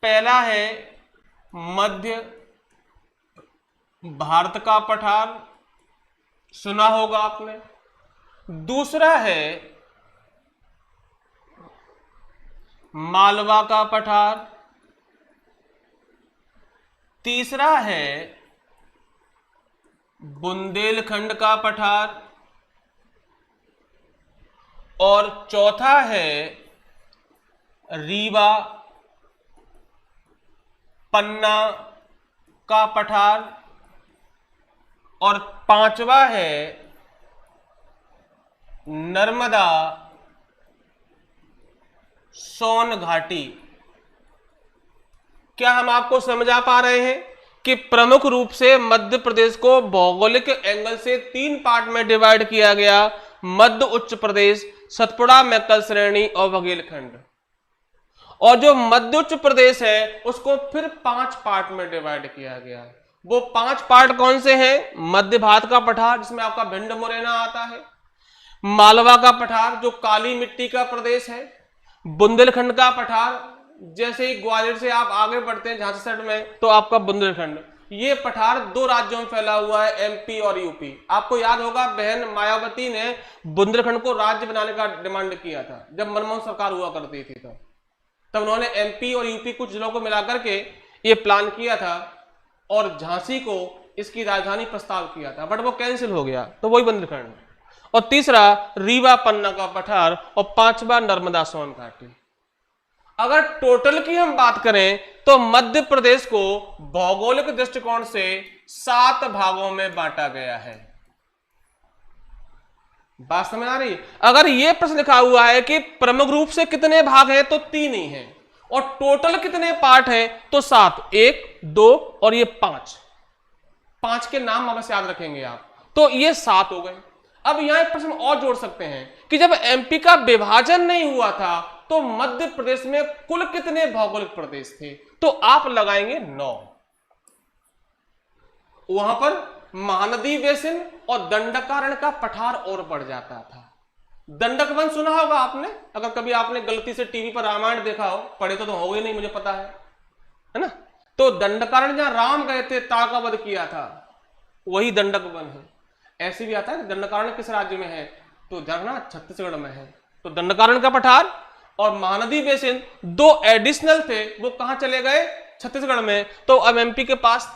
पहला है मध्य भारत का पठार, सुना होगा आपने। दूसरा है मालवा का पठार। तीसरा है बुंदेलखंड का पठार, और चौथा है रीवा पन्ना का पठार, और 5वां है नर्मदा सोन घाटी। क्या हम आपको समझा पा रहे हैं कि प्रमुख रूप से मध्य प्रदेश को भौगोलिक एंगल से 3 पार्ट में डिवाइड किया गया, मध्य उच्च प्रदेश, सतपुड़ा मैकल श्रेणी और बघेलखंड। और जो मध्य उच्च प्रदेश है उसको फिर 5 पार्ट में डिवाइड किया गया। वो 5 पार्ट कौन से हैं? मध्य भारत का पठार जिसमें आपका भिंड मुरैना आता है, मालवा का पठार जो काली मिट्टी का प्रदेश है, बुंदेलखंड का पठार, जैसे ही ग्वालियर से आप आगे बढ़ते हैं झांसी साइड में तो आपका बुंदेलखंड। ये पठार 2 राज्यों में फैला हुआ है, एमपी और यूपी। आपको याद होगा बहन मायावती ने बुंदेलखंड को राज्य बनाने का डिमांड किया था जब मनमोहन सरकार हुआ करती थी, तब उन्होंने एमपी और यूपी कुछ जिलों को मिलाकर के ये प्लान किया था और झांसी को इसकी राजधानी प्रस्ताव किया था, बट वो कैंसिल हो गया, तो वही बुंदेलखंड। और तीसरा रीवा पन्ना का पठार, और 5वां नर्मदा सोन घाटी। अगर टोटल की हम बात करें तो मध्य प्रदेश को भौगोलिक दृष्टिकोण से 7 भागों में बांटा गया है। बात समझ आ रही है? अगर यह प्रश्न लिखा हुआ है कि प्रमुख रूप से कितने भाग हैं तो 3 ही हैं, और टोटल कितने पार्ट हैं तो 7, 1, 2 और ये 5। 5 के नाम अवश्य याद रखेंगे आप, तो ये 7 हो गए। अब यहां एक प्रश्न और जोड़ सकते हैं कि जब एमपी का विभाजन नहीं हुआ था तो मध्य प्रदेश में कुल कितने भौगोलिक प्रदेश थे? तो आप लगाएंगे 9। वहां पर महानदी बेसिन और दंडकारण्य का पठार और बढ़ जाता था। दंडक वन सुना होगा आपने, अगर कभी आपने गलती से टीवी पर रामायण देखा हो, पढ़े तो हो ही नहीं, मुझे पता है ना। तो दंडकारण्य जहां राम गए थे, ताड़ का वध किया था, वही दंडक वन है। ऐसे भी आता है दंडकारण्य किस राज्य में है, तो जानना छत्तीसगढ़ में है। तो दंडकारण्य का पठार और महानदी बेसिन 2 एडिशनल थे, वो कहां चले गए? छत्तीसगढ़ में। तो अब एमपी के पास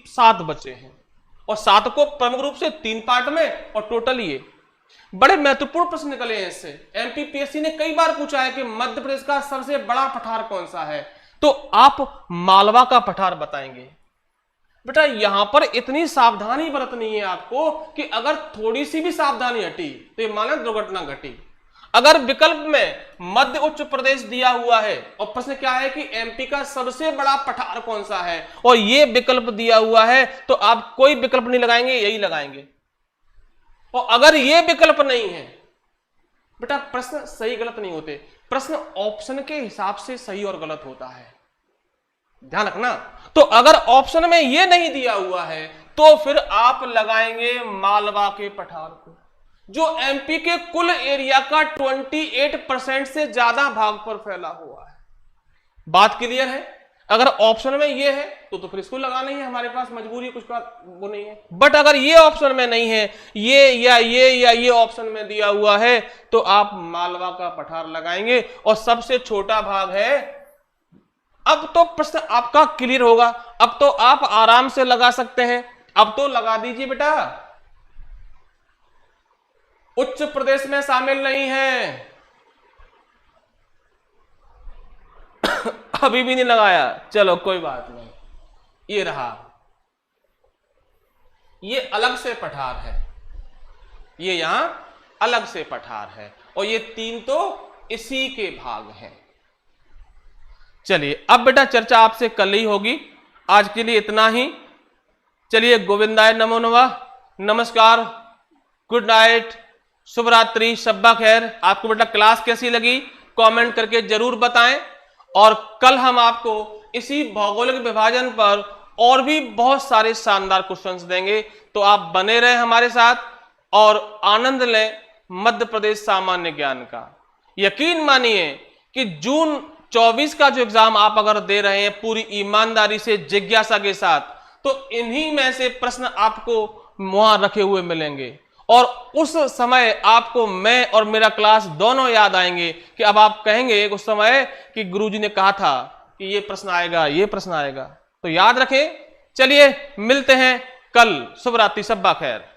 7 बचे हैं, और 7 को प्रमुख रूप से 3 पार्ट में, और टोटल ये बड़े महत्वपूर्ण प्रश्न निकले हैं इससे। एमपीपीएससी ने कई बार पूछा है कि मध्य प्रदेश का सबसे बड़ा पठार कौन सा है, तो आप मालवा का पठार बताएंगे। बेटा यहां पर इतनी सावधानी बरतनी है आपको कि अगर थोड़ी सी भी सावधानी हटी तो ये माना दुर्घटना घटी। अगर विकल्प में मध्य उच्च प्रदेश दिया हुआ है और प्रश्न क्या है कि एमपी का सबसे बड़ा पठार कौन सा है और ये विकल्प दिया हुआ है, तो आप कोई विकल्प नहीं लगाएंगे, यही लगाएंगे। और अगर ये विकल्प नहीं है बेटा, प्रश्न सही गलत नहीं होते, प्रश्न ऑप्शन के हिसाब से सही और गलत होता है, ध्यान रखना। तो अगर ऑप्शन में ये नहीं दिया हुआ है तो फिर आप लगाएंगे मालवा के पठार को, जो एमपी के कुल एरिया का 28% से ज्यादा भाग पर फैला हुआ है। बात क्लियर है? अगर ऑप्शन में ये है तो फिर इसको लगाना ही है, हमारे पास मजबूरी कुछ का वो नहीं है। बट अगर ये ऑप्शन में नहीं है, ये ऑप्शन में दिया हुआ है, तो आप मालवा का पठार लगाएंगे और सबसे छोटा भाग है। अब तो प्रश्न आपका क्लियर होगा, अब तो आप आराम से लगा सकते हैं। अब तो लगा दीजिए बेटा, उच्च प्रदेश में शामिल नहीं है। अभी भी नहीं लगाया, चलो कोई बात नहीं, ये रहा, ये अलग से पठार है, ये यहां अलग से पठार है और ये 3 तो इसी के भाग हैं। चलिए अब बेटा चर्चा आपसे कल ही होगी, आज के लिए इतना ही। चलिए गोविंदाय नमो नमः, नमस्कार, गुड नाइट, शुभ रात्रि, शब्बा खैर। आपको बेटा क्लास कैसी लगी कमेंट करके जरूर बताएं और कल हम आपको इसी भौगोलिक विभाजन पर और भी बहुत सारे शानदार क्वेश्चंस देंगे, तो आप बने रहे हमारे साथ और आनंद लें मध्य प्रदेश सामान्य ज्ञान का। यकीन मानिए कि जून 24 का जो एग्जाम आप अगर दे रहे हैं पूरी ईमानदारी से जिज्ञासा के साथ, तो इन्हीं में से प्रश्न आपको वहां रखे हुए मिलेंगे और उस समय आपको मैं और मेरा क्लास दोनों याद आएंगे कि अब आप कहेंगे उस समय कि गुरुजी ने कहा था कि ये प्रश्न आएगा, ये प्रश्न आएगा, तो याद रखें। चलिए मिलते हैं कल, शुभ रात्रि, शब्बा खैर।